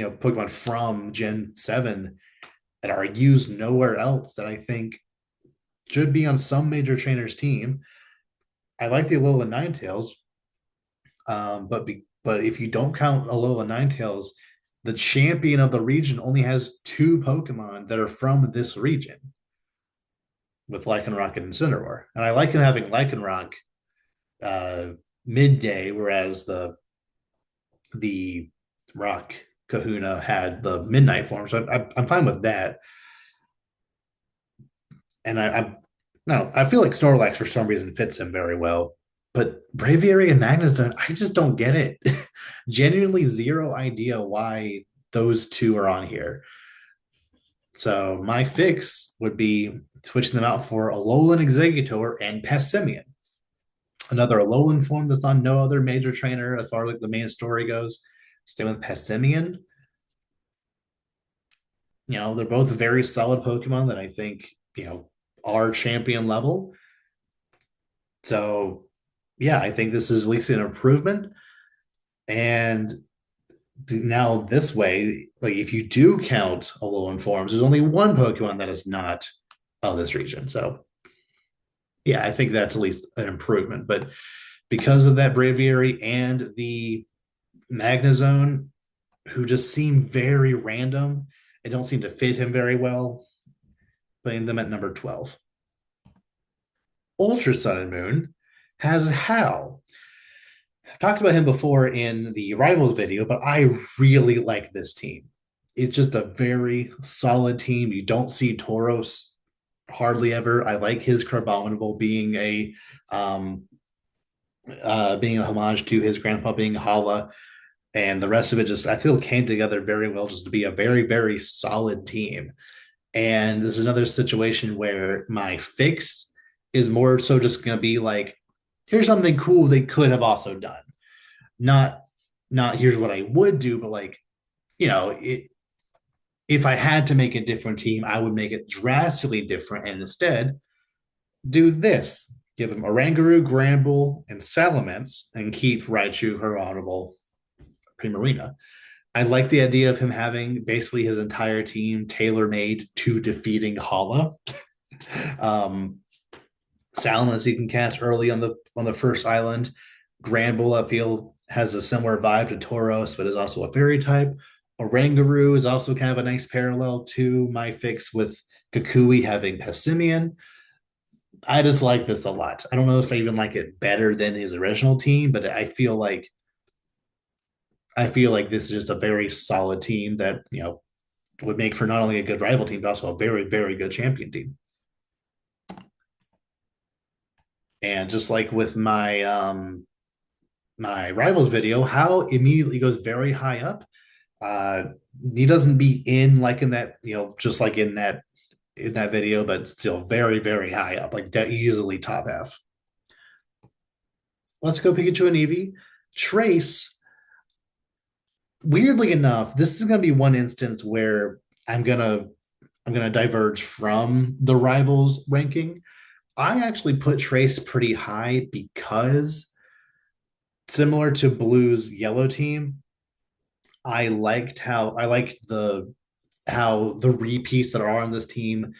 A: Pokemon from Gen 7 that are used nowhere else that I think should be on some major trainer's team. I like the Alola Ninetales, but if you don't count Alola Ninetales, the champion of the region only has two Pokemon that are from this region with Lycanroc and Incineroar. And I like him having Lycanroc uh, midday, whereas the Rock Kahuna had the midnight form. So I'm fine with that. And I no, I feel like Snorlax for some reason fits him very well. But Braviary and Magnezone, I just don't get it. Genuinely zero idea why those two are on here. So my fix would be switching them out for Alolan Exeggutor and Passimian. Another Alolan form that's on no other major trainer as far as like the main story goes. Stay with Passimian. They're both very solid Pokemon that I think, are champion level. So yeah, I think this is at least an improvement. And now this way, like if you do count Alolan forms, there's only one Pokemon that is not of this region. So yeah, I think that's at least an improvement. But because of that Braviary and the Magnezone, who just seem very random, it don't seem to fit him very well, putting them at number 12. Ultra Sun and Moon has Hal. I've talked about him before in the Rivals video, but I really like this team. It's just a very solid team. You don't see Tauros hardly ever. I like his Crabominable um being a homage to his grandpa being Hala, and the rest of it just I feel came together very well just to be a very, very solid team. And this is another situation where my fix is more so just going to be like, here's something cool they could have also done. Not not here's what I would do, but like, it, if I had to make a different team, I would make it drastically different and instead do this. Give him Oranguru, Granbull, and Salamence, and keep Raichu, Honorable, Primarina. I like the idea of him having basically his entire team tailor made to defeating Hala. um, Salamence he can catch early on the first island. Granbull, I feel, has a similar vibe to Tauros, but is also a fairy type. Oranguru is also kind of a nice parallel to my fix with Kukui having Passimian. I just like this a lot. I don't know if I even like it better than his original team, but I feel like this is just a very solid team that would make for not only a good rival team but also a very, very good champion team. And just like with my rivals video, how immediately goes very high up. Uh, he doesn't be in like in that just like in that in that video, but still very, very high up, like easily top half. Let's go Pikachu and Eevee. Trace, weirdly enough, this is going to be one instance where I'm gonna I'm gonna diverge from the rivals ranking. I actually put Trace pretty high because similar to Blue's yellow team, I liked the how the repeats that are on this team,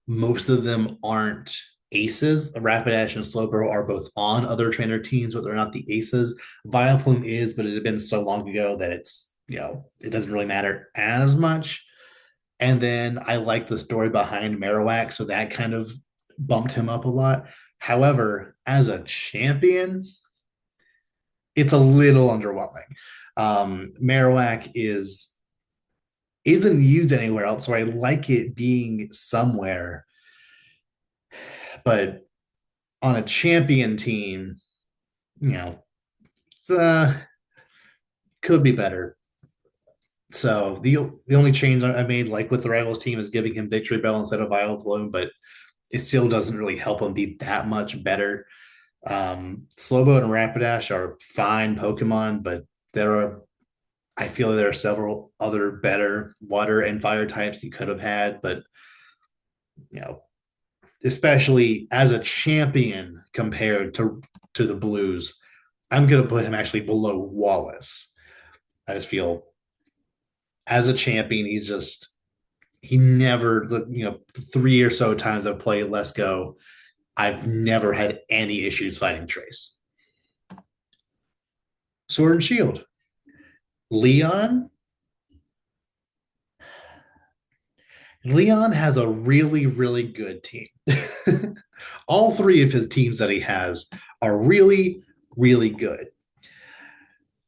A: most of them aren't aces. Rapidash and Slowbro are both on other trainer teams, but they're not the aces. Vileplume is, but it had been so long ago that it doesn't really matter as much. And then I like the story behind Marowak, so that kind of bumped him up a lot. However, as a champion, it's a little underwhelming. Marowak isn't used anywhere else, so I like it being somewhere, but on a champion team, you know, it's, could be better. So the only change I made, like with the rivals team, is giving him Victory Bell instead of Vileplume, but it still doesn't really help him be that much better. Slowbo and Rapidash are fine Pokemon, but there are I feel there are several other better water and fire types you could have had, but you know, especially as a champion compared to the Blues, I'm gonna put him actually below Wallace. I just feel as a champion, he never three or so times I've played Let's Go, I've never had any issues fighting Trace. Sword and Shield. Leon. Leon has a really, really good team. All three of his teams that he has are really, really good.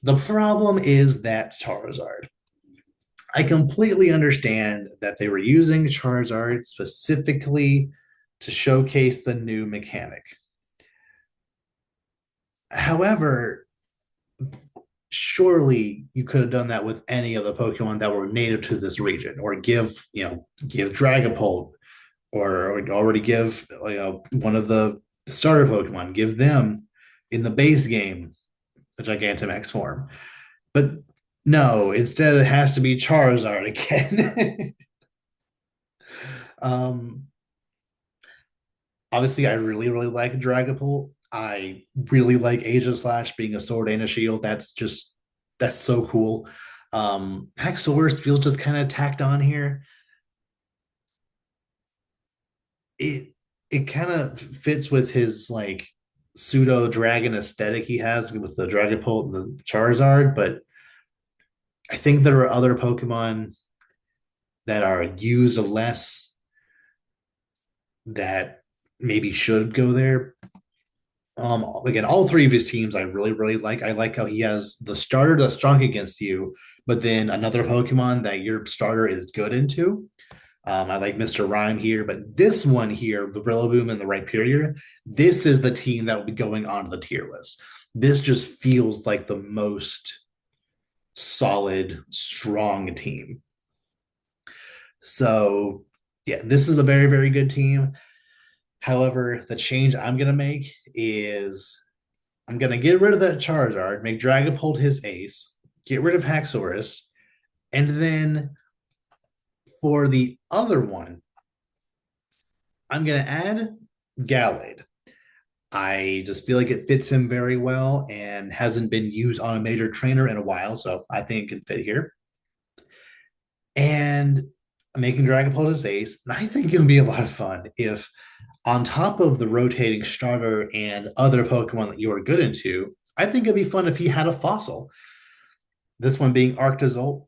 A: The problem is that Charizard. I completely understand that they were using Charizard specifically to showcase the new mechanic. However, surely you could have done that with any of the Pokemon that were native to this region, or give Dragapult, or already give one of the starter Pokemon, give them in the base game the Gigantamax form. But no, instead it has to be Charizard again. um, Obviously, I really, really like Dragapult. I really like Asia Slash being a sword and a shield. That's so cool. Haxorus feels just kind of tacked on here. It it kind of fits with his like pseudo dragon aesthetic he has with the Dragapult and the Charizard, but I think there are other Pokemon that are used less that maybe should go there. Again, all three of his teams I really, really like. I like how he has the starter that's strong against you, but then another Pokemon that your starter is good into. I like Mr. Rhyme here, but this one here, the Rillaboom and the Rhyperior, this is the team that will be going on the tier list. This just feels like the most solid, strong team. So, yeah, this is a very, very good team. However, the change I'm going to make is I'm going to get rid of that Charizard, make Dragapult his ace, get rid of Haxorus, and then for the other one, I'm going to add Gallade. I just feel like it fits him very well and hasn't been used on a major trainer in a while, so I think it can fit here. And making Dragapult his ace, and I think it'll be a lot of fun if, on top of the rotating starter and other Pokemon that you are good into, I think it'd be fun if he had a fossil. This one being Arctozolt,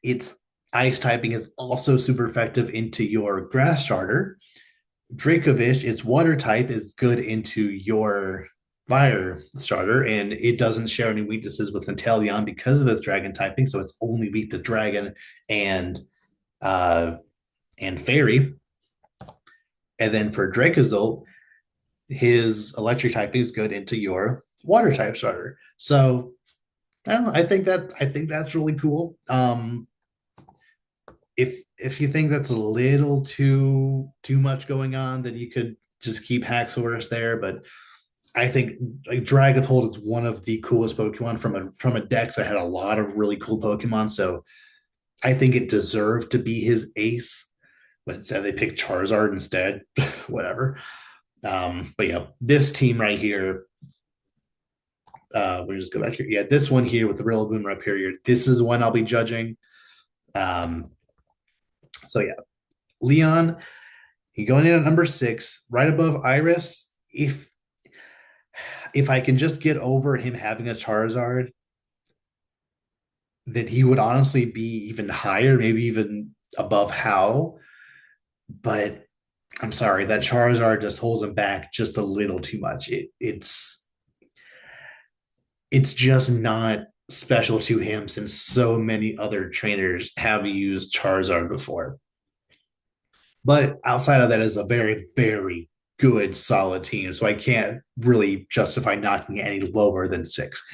A: its ice typing is also super effective into your grass starter. Dracovish, its water type, is good into your fire starter, and it doesn't share any weaknesses with Inteleon because of its dragon typing, so it's only weak to dragon and uh and fairy. And then for Dracozolt, his electric typing is good into your water type starter. So I don't know, I think that's really cool. if you think that's a little too much going on, then you could just keep Haxorus there. But I think like Dragapult is one of the coolest Pokemon from a dex that had a lot of really cool Pokemon. So I think it deserved to be his ace. But instead they picked Charizard instead. Whatever. But yeah, this team right here, we just go back here. Yeah, this one here with the Rillaboom Rhyperior, this is one I'll be judging. Um, so yeah, Leon, he going in at number 6, right above Iris. If I can just get over him having a Charizard, then he would honestly be even higher, maybe even above How. But I'm sorry, that Charizard just holds him back just a little too much. It's just not special to him since so many other trainers have used Charizard before. But outside of that is a very, very good, solid team. So I can't really justify knocking it any lower than 6.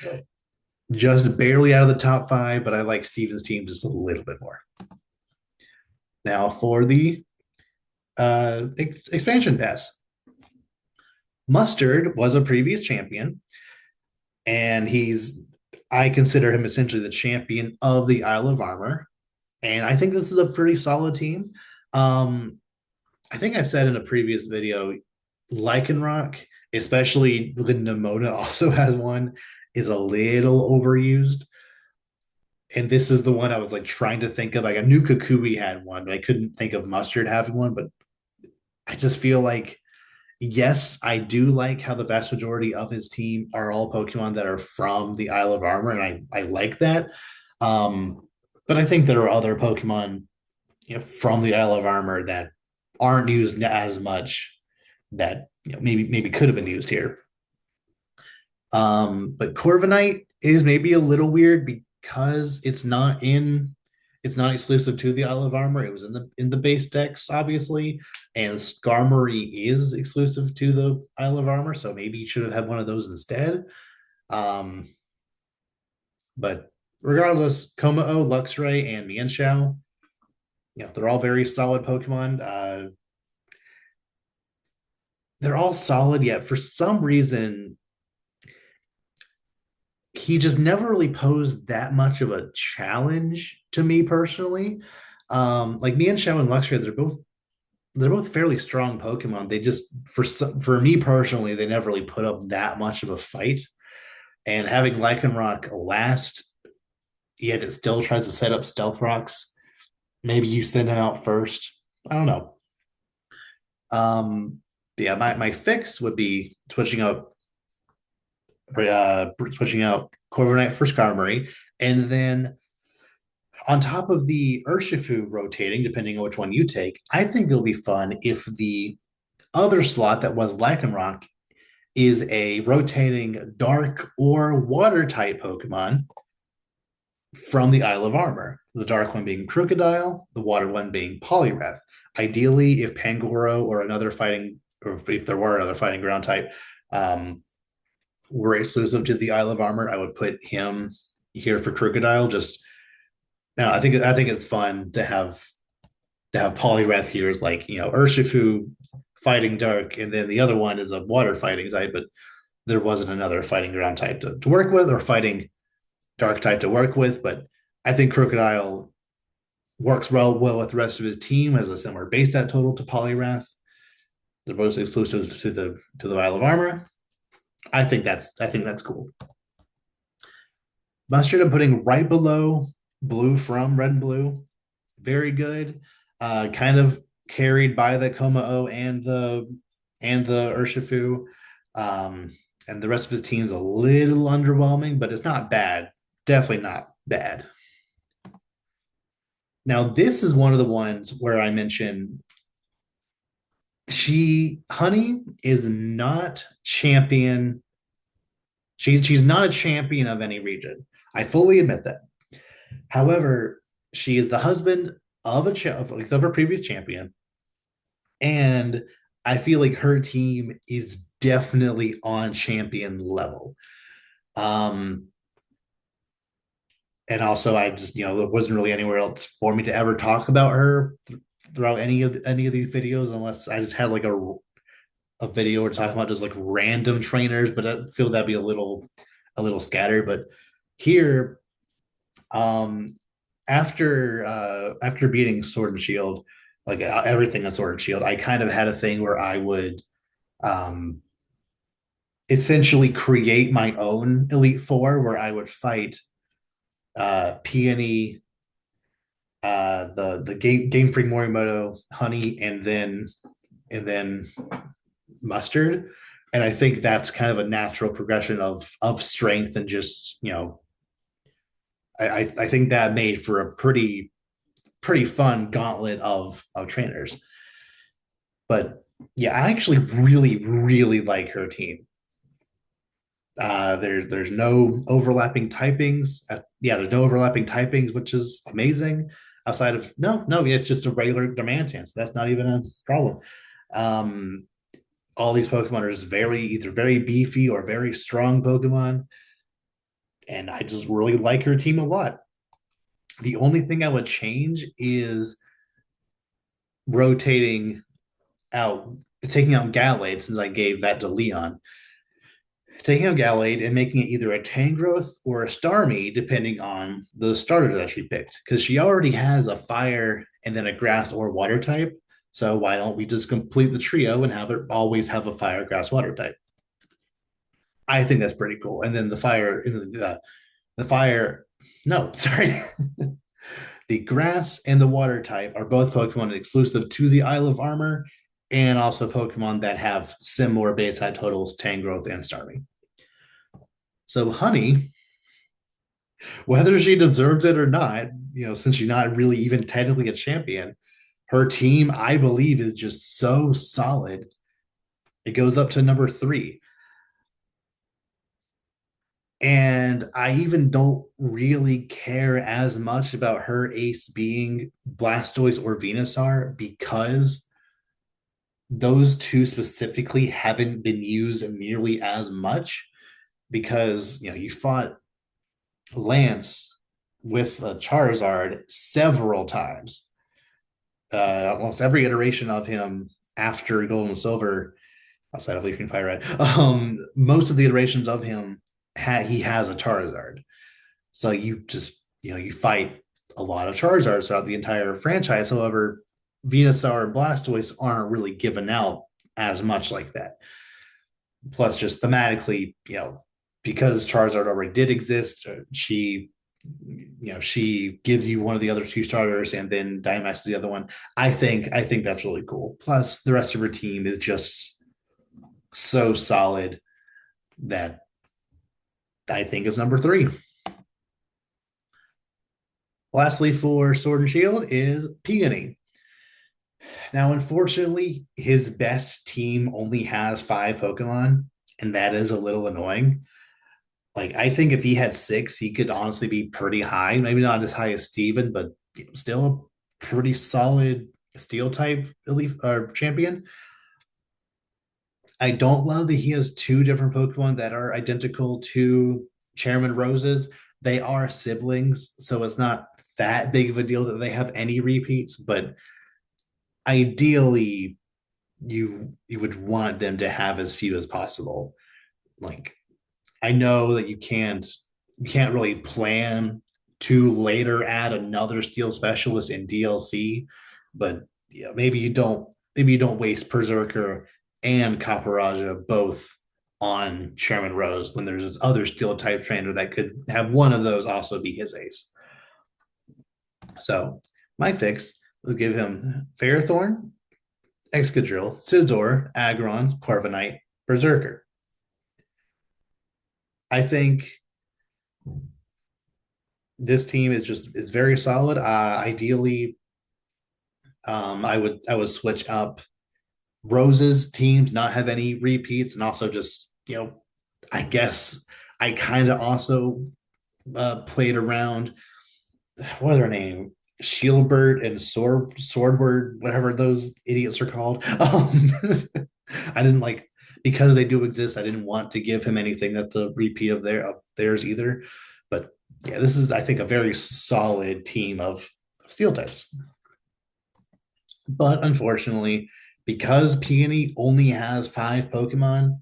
A: Just barely out of the top 5, but I like Steven's team just a little bit more. Now for the expansion pass. Mustard was a previous champion, and I consider him essentially the champion of the Isle of Armor. And I think this is a pretty solid team. Um, I think I said in a previous video, Lycanroc, especially when Nimona also has one, is a little overused. And this is the one I was like trying to think of. Like I knew Kukui had one, but I couldn't think of Mustard having one. But I just feel like, yes, I do like how the vast majority of his team are all Pokemon that are from the Isle of Armor, and I like that. But I think there are other Pokemon, from the Isle of Armor that aren't used as much that maybe could have been used here. But Corviknight is maybe a little weird because it's not exclusive to the Isle of Armor. It was in the base decks, obviously, and Skarmory is exclusive to the Isle of Armor, so maybe you should have had one of those instead. Um, but regardless, Komao, Luxray, and Mienshao, they're all very solid Pokemon. They're all solid, yet for some reason he just never really posed that much of a challenge to me personally. Like Mienshao and Luxray, they're both fairly strong Pokemon. They just for me personally, they never really put up that much of a fight. And having Lycanroc last, yet it still tries to set up Stealth Rocks. Maybe you send him out first. I don't know. Yeah, my fix would be switching out Corviknight for Skarmory, and then on top of the Urshifu rotating, depending on which one you take, I think it'll be fun if the other slot that was Lycanroc is a rotating dark or water type Pokemon from the Isle of Armor. The dark one being Crocodile, the water one being Poliwrath. Ideally, if Pangoro or if there were another fighting ground type, were exclusive to the Isle of Armor, I would put him here for Crocodile. Just I think it's fun to have Poliwrath here is like Urshifu fighting dark, and then the other one is a water fighting type, but there wasn't another fighting ground type to work with or fighting dark type to work with. But I think Crocodile works well with the rest of his team as a similar base stat total to Poliwrath. They're both exclusive to the Isle of Armor. I think that's cool. Mustard I'm putting right below Blue from Red and Blue. Very good. Kind of carried by the Komao and the Urshifu. And the rest of his team's a little underwhelming, but it's not bad. Definitely not bad. Now, this is one of the ones where I mentioned Honey is not champion. She's not a champion of any region. I fully admit that. However, she is the husband of her previous champion, and I feel like her team is definitely on champion level. Um, and also I just there wasn't really anywhere else for me to ever talk about her throughout any of these videos unless I just had like a video or talking about just like random trainers, but I feel that'd be a little scattered. But here, um, after beating Sword and Shield, like everything on Sword and Shield, I kind of had a thing where I would um essentially create my own Elite Four where I would fight Peony, the Game Freak Morimoto, Honey, and then Mustard. And I think that's kind of a natural progression of strength and just I think that made for a pretty fun gauntlet of trainers. But yeah, I actually really like her team. There's no overlapping typings. Yeah, there's no overlapping typings, which is amazing. Outside of no, it's just a regular Demantan, so that's not even a problem. Um, all these Pokemon are just either very beefy or very strong Pokemon, and I just really like her team a lot. The only thing I would change is rotating out, taking out Gallade since I gave that to Leon, taking out Gallade and making it either a Tangrowth or a Starmie, depending on the starter that she picked. Because she already has a fire and then a grass or water type. So why don't we just complete the trio and have it always have a fire, grass, water type? I think that's pretty cool. And then the fire, no, sorry, the grass and the water type are both Pokemon exclusive to the Isle of Armor, and also Pokemon that have similar base high totals, Tangrowth and Starmie. So Honey, whether she deserves it or not, since she's not really even technically a champion, her team, I believe, is just so solid. It goes up to number 3. And I even don't really care as much about her ace being Blastoise or Venusaur because those two specifically haven't been used nearly as much because you fought Lance with a Charizard several times. Almost every iteration of him after Gold and Silver, outside of Leafing Fire Red, most of the iterations of him he has a Charizard. So you just you fight a lot of Charizards throughout the entire franchise. However, Venusaur and Blastoise aren't really given out as much like that. Plus, just thematically, because Charizard already did exist, she gives you one of the other two starters and then Dynamax the other one. I think that's really cool. Plus, the rest of her team is just so solid that I think is number 3. Lastly, for Sword and Shield is Peony. Now, unfortunately, his best team only has 5 Pokemon, and that is a little annoying. Like, I think if he had 6, he could honestly be pretty high. Maybe not as high as Steven, but still a pretty solid steel type elite champion. I don't love that he has 2 different Pokemon that are identical to Chairman Rose's. They are siblings, so it's not that big of a deal that they have any repeats, but ideally you would want them to have as few as possible. Like, I know that you can't really plan to later add another steel specialist in DLC, but yeah, maybe you don't waste Berserker and Caparaja both on Chairman Rose when there's this other steel type trainer that could have one of those also be his ace. So my fix was give him Ferrothorn, Excadrill, Scizor, Aggron, Corviknight, Berserker. I think this team is very solid. Ideally, I would switch up Rose's team to not have any repeats, and also just I guess I kind of also played around. What are their name? Shieldbird and Swordward, whatever those idiots are called. I didn't like because they do exist. I didn't want to give him anything that's a repeat of theirs either. But Yeah, this is, I think, a very solid team of steel types. But unfortunately, because Peony only has 5 Pokemon,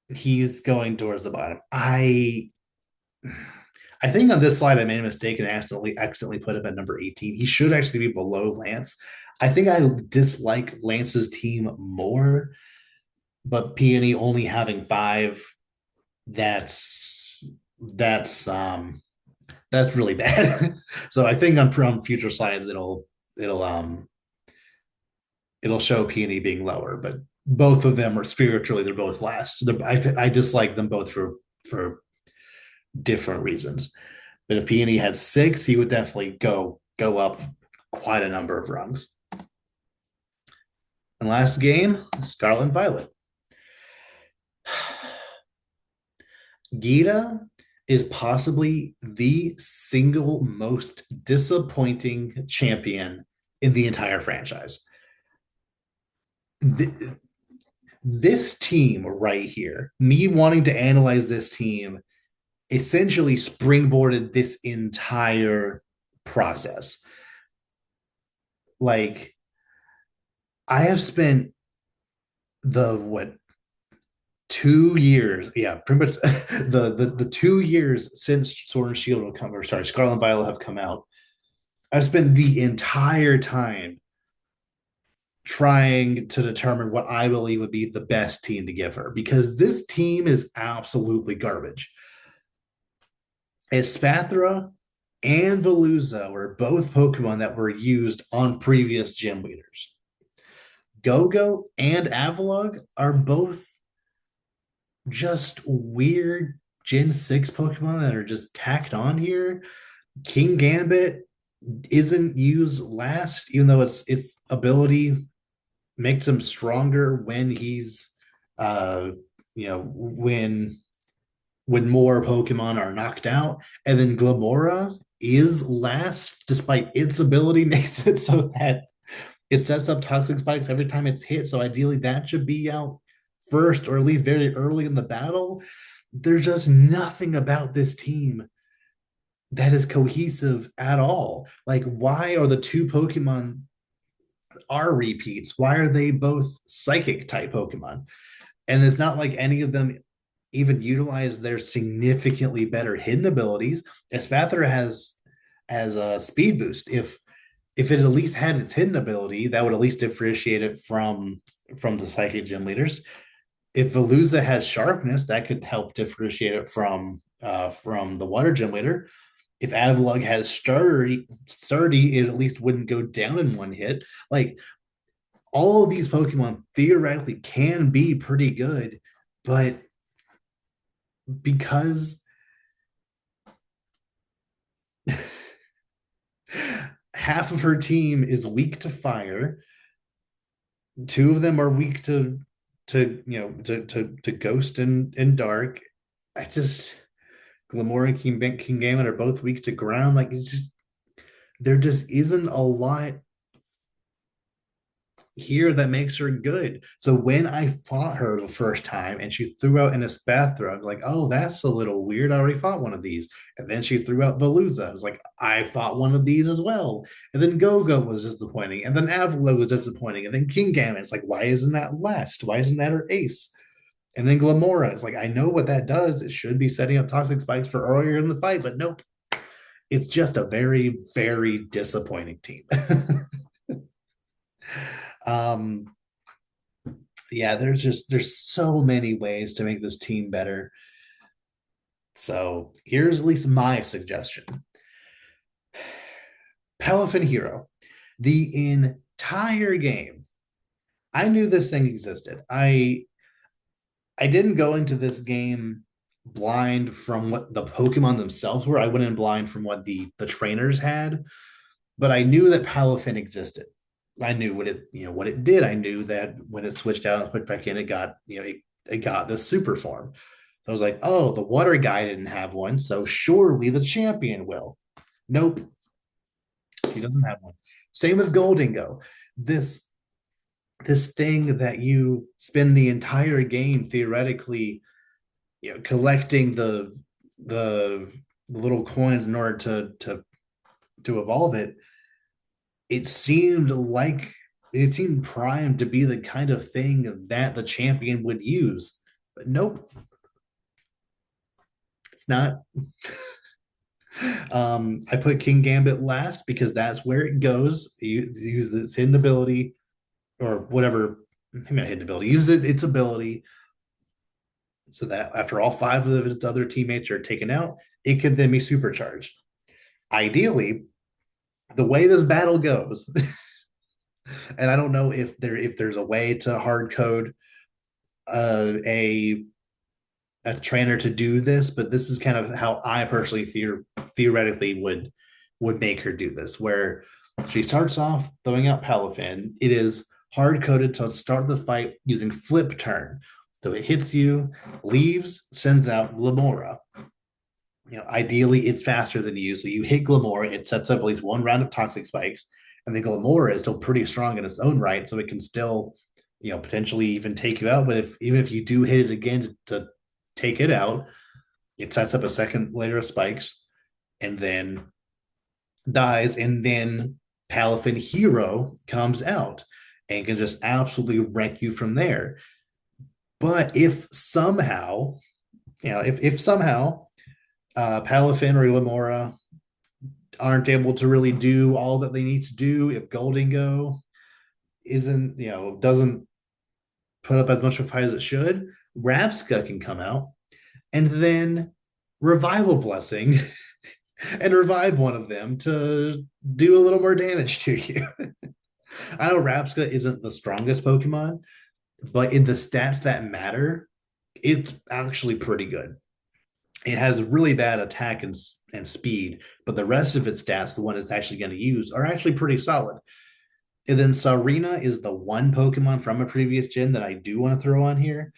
A: he's going towards the bottom. I think on this slide I made a mistake and accidentally put him at number 18. He should actually be below Lance. I think I dislike Lance's team more, but Peony only having 5, that's that's um that's really bad. So I think on future slides it'll it'll show Peony being lower, but both of them are spiritually they're both last. I dislike them both for different reasons. But if Peony had 6, he would definitely go up quite a number of rungs. And last game, Scarlet and Violet. Gita is possibly the single most disappointing champion in the entire franchise. This team right here, me wanting to analyze this team, essentially springboarded this entire process. Like, I have spent the what 2 years, yeah, pretty much the 2 years since Sword and Shield will come, or sorry, Scarlet and Violet have come out. I've spent the entire time trying to determine what I believe would be the best team to give her because this team is absolutely garbage. Espathra and Veluza were both Pokemon that were used on previous gym leaders. Go-Go and Avalugg are both just weird Gen 6 Pokemon that are just tacked on here. King Gambit isn't used last, even though its ability makes him stronger when he's when more Pokemon are knocked out. And then Glamora is last, despite its ability makes it so that it sets up toxic spikes every time it's hit. So ideally, that should be out first, or at least very early in the battle. There's just nothing about this team that is cohesive at all. Like, why are the 2 Pokemon are repeats? Why are they both psychic type Pokemon? And it's not like any of them even utilize their significantly better hidden abilities. Espathra has a speed boost. If it at least had its hidden ability, that would at least differentiate it from the psychic gym leaders. If Veluza has sharpness, that could help differentiate it from the water gym leader. If Avalugg has sturdy, it at least wouldn't go down in one hit. Like, all of these Pokemon theoretically can be pretty good, but because half of her team is weak to fire, 2 of them are weak to ghost and dark. I just Glamora and King Gambit are both weak to ground. Like, it's just there just isn't a lot here that makes her good. So when I fought her the first time and she threw out an Espathra, I was like, oh, that's a little weird. I already fought one of these. And then she threw out Veluza. I was like, I fought one of these as well. And then Go-Go was disappointing. And then Avila was disappointing. And then King Gambit. It's like, why isn't that last? Why isn't that her ace? And then Glamora. It's like, I know what that does. It should be setting up toxic spikes for earlier in the fight, but nope. It's just a very, very disappointing team. um, yeah, there's so many ways to make this team better. So here's at least my suggestion. Pelifin Hero. The entire game, I knew this thing existed. I didn't go into this game blind from what the Pokemon themselves were. I went in blind from what the trainers had, but I knew that Palafin existed. I knew what it did. I knew that when it switched out and put back in, it got it got the super form. So I was like, oh, the water guy didn't have one, so surely the champion will. Nope, she doesn't have one. Same with Goldingo. This this thing that you spend the entire game theoretically collecting the little coins in order to evolve it, it seemed like it seemed primed to be the kind of thing that the champion would use. But nope, it's not. I put King Gambit last because that's where it goes. You use its hidden ability or whatever, maybe not hidden ability, use its ability so that after all five of its other teammates are taken out, it could then be supercharged. Ideally, the way this battle goes, and I don't know if there's a way to hard code a trainer to do this, but this is kind of how I personally theoretically would make her do this, where she starts off throwing out Palafin. It is hard coded to start the fight using flip turn. So it hits you, leaves, sends out Lamora. Ideally it's faster than you. So you hit Glamora, it sets up at least one round of toxic spikes, and the Glamora is still pretty strong in its own right, so it can still, potentially even take you out. But if even if you do hit it again to take it out, it sets up a second layer of spikes and then dies, and then Palafin Hero comes out and can just absolutely wreck you from there. But if somehow, if somehow Palafin or Lamora aren't able to really do all that they need to do, if Goldingo isn't, doesn't put up as much of a fight as it should, Rabska can come out and then Revival Blessing and revive one of them to do a little more damage to you. I know Rabska isn't the strongest Pokemon, but in the stats that matter, it's actually pretty good. It has really bad attack and speed, but the rest of its stats, the one it's actually going to use, are actually pretty solid. And then Sarina is the one Pokemon from a previous gen that I do want to throw on here.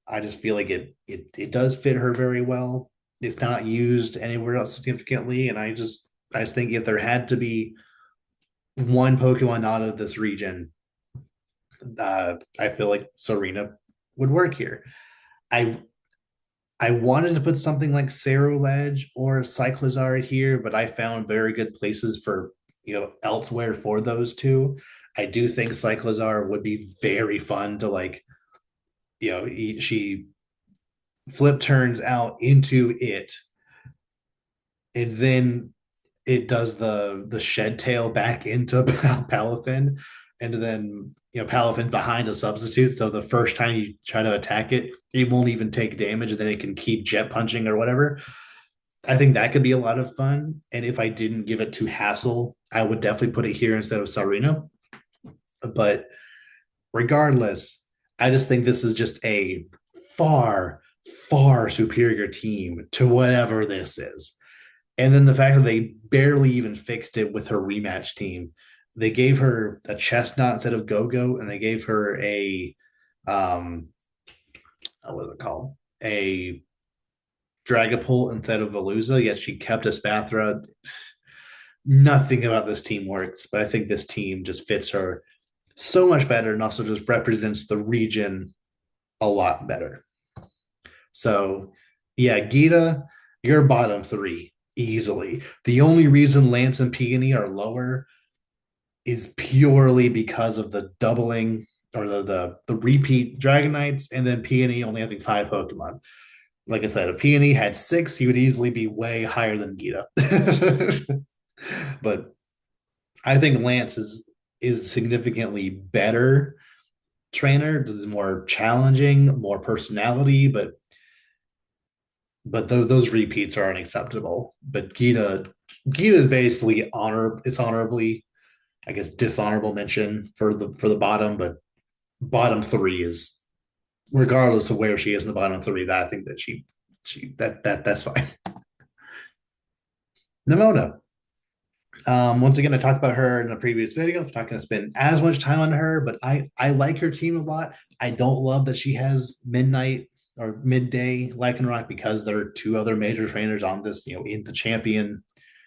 A: I just feel like it does fit her very well. It's not used anywhere else significantly, and I just think if there had to be one Pokemon out of this region, I feel like Sarina would work here. I I wanted to put something like Cerulege or Cyclizar here, but I found very good places for elsewhere for those two. I do think Cyclizar would be very fun to like, she flip turns out into it, and then it does the shed tail back into Palafin, and then Palafin's behind a substitute, so the first time you try to attack it, it won't even take damage, and then it can keep jet punching or whatever. I think that could be a lot of fun. And if I didn't give it to Hassel, I would definitely put it here instead of Sarina. But regardless, I just think this is just a far, far superior team to whatever this is. And then the fact that they barely even fixed it with her rematch team. They gave her a chestnut instead of Go-Go, and they gave her a what is it called? A Dragapult instead of Veluza. Yet she kept a Spathra. Nothing about this team works, but I think this team just fits her so much better and also just represents the region a lot better. So, yeah, Gita, you're bottom three easily. The only reason Lance and Peony are lower is purely because of the doubling or the repeat Dragonites, and then Peony only having five Pokemon. Like I said, if Peony had six, he would easily be way higher than Gita. But I think Lance is significantly better trainer, is more challenging, more personality, but those repeats are unacceptable. But Gita is basically it's honorably, I guess, dishonorable mention for the bottom, but bottom three is, regardless of where she is in the bottom three, that I think that she that's fine. Nimona. Once again, I talked about her in a previous video. I'm not going to spend as much time on her, but I like her team a lot. I don't love that she has midnight or midday Lycanroc because there are two other major trainers on this, in the champion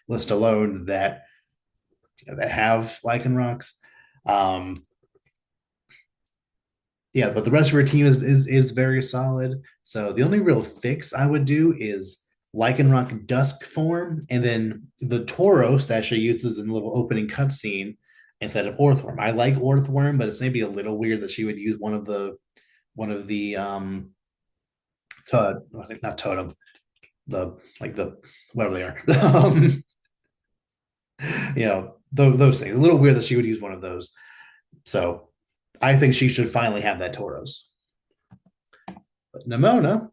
A: list alone that that have Lycanrocs. Um, yeah, but the rest of her team is very solid. So the only real fix I would do is Lycanroc Dusk form, and then the Tauros that she uses in the little opening cutscene instead of Orthworm. I like Orthworm, but it's maybe a little weird that she would use one of the I think not totem, the like the whatever they are. Those things. A little weird that she would use one of those. So I think she should finally have that Tauros. But Nimona,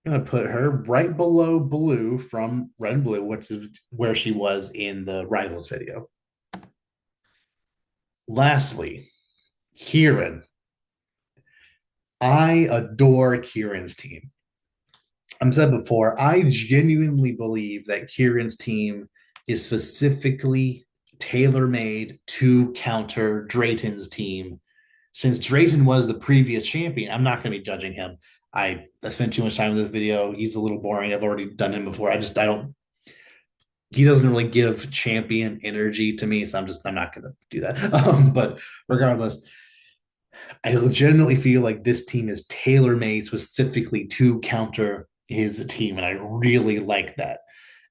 A: I'm gonna put her right below Blue from Red and Blue, which is where she was in the Rivals video. Lastly, Kieran. I adore Kieran's team. I've said before, I genuinely believe that Kieran's team is specifically tailor made to counter Drayton's team. Since Drayton was the previous champion, I'm not going to be judging him. I spent too much time in this video. He's a little boring. I've already done him before. I don't. He doesn't really give champion energy to me, so I'm not going to do that. But regardless, I legitimately feel like this team is tailor made specifically to counter his team, and I really like that.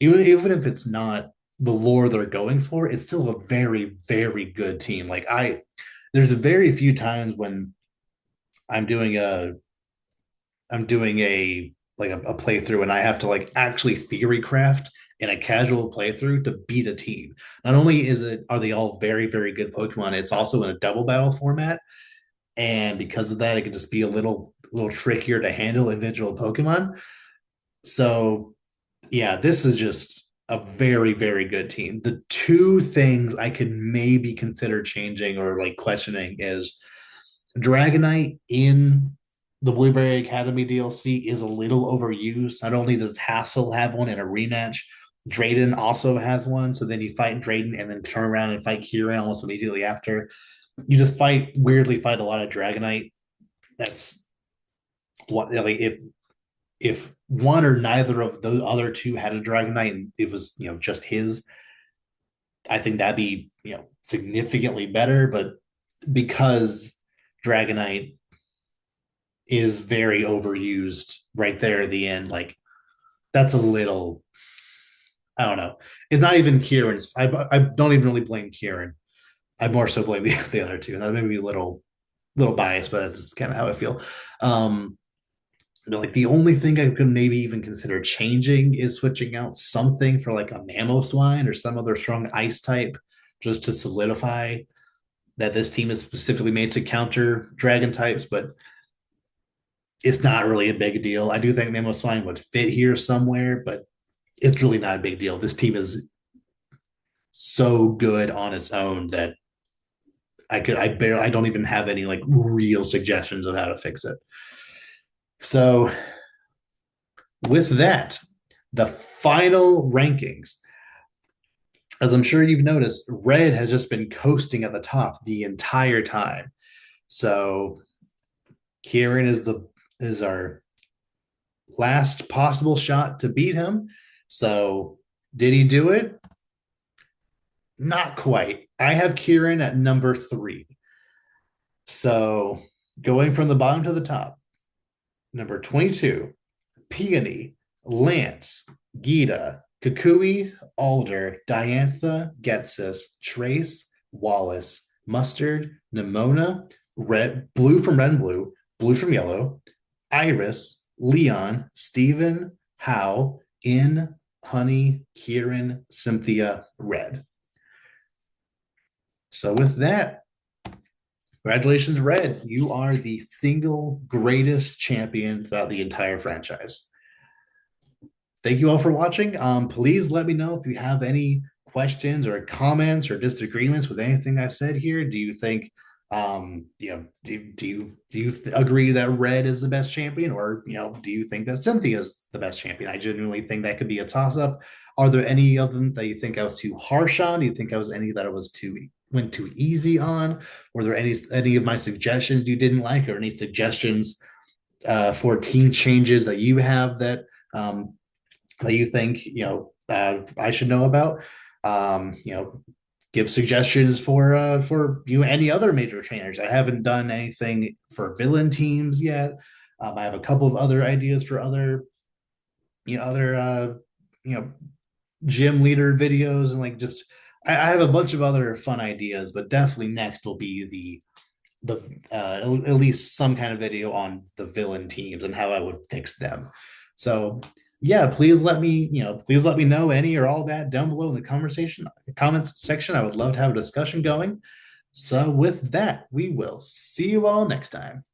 A: Even if it's not the lore they're going for, it's still a very very good team. There's very few times when I'm doing a I'm doing a playthrough and I have to like actually theory craft in a casual playthrough to beat a team. Not only are they all very very good Pokemon, it's also in a double battle format, and because of that, it can just be a little trickier to handle individual Pokemon. So yeah, this is just a very very good team. The two things I could maybe consider changing or like questioning is Dragonite in the Blueberry Academy DLC is a little overused. Not only does Hassel have one in a rematch, Drayden also has one. So then you fight Drayden and then turn around and fight Kieran almost immediately after. You just weirdly fight a lot of Dragonite. That's what, like, if one or neither of the other two had a Dragonite and it was, just his, I think that'd be, significantly better. But because Dragonite is very overused right there at the end. Like that's a little, I don't know. It's not even Kieran's. I don't even really blame Kieran. I more so blame the other two. That may be a little biased, but that's kind of how I feel. Um, like the only thing I could maybe even consider changing is switching out something for like a Mamoswine or some other strong ice type, just to solidify that this team is specifically made to counter dragon types. But it's not really a big deal. I do think Mamoswine would fit here somewhere, but it's really not a big deal. This team is so good on its own that I don't even have any like real suggestions of how to fix it. So with that, the final rankings. As I'm sure you've noticed, Red has just been coasting at the top the entire time. So Kieran is our last possible shot to beat him. So did he do it? Not quite. I have Kieran at number 3. So going from the bottom to the top, number 22, Peony, Lance, Gita, Kukui, Alder, Diantha, Getsus, Trace, Wallace, Mustard, Nimona, Blue from Red and Blue, Blue from Yellow, Iris, Leon, Steven, Howe, In, Honey, Kieran, Cynthia, Red. So with that, congratulations, Red. You are the single greatest champion throughout the entire franchise. Thank you all for watching. Please let me know if you have any questions or comments or disagreements with anything I said here. Do you think, do you agree that Red is the best champion, or do you think that Cynthia is the best champion? I genuinely think that could be a toss up. Are there any of them that you think I was too harsh on? Do you think I was any that I was went too easy on? Were there any of my suggestions you didn't like, or any suggestions for team changes that you have that you think I should know about? give suggestions for you any other major trainers. I haven't done anything for villain teams yet. I have a couple of other ideas for other other you know gym leader videos and like just I have a bunch of other fun ideas, but definitely next will be at least some kind of video on the villain teams and how I would fix them. So yeah, please let me know any or all that down below in the conversation comments section. I would love to have a discussion going. So with that, we will see you all next time.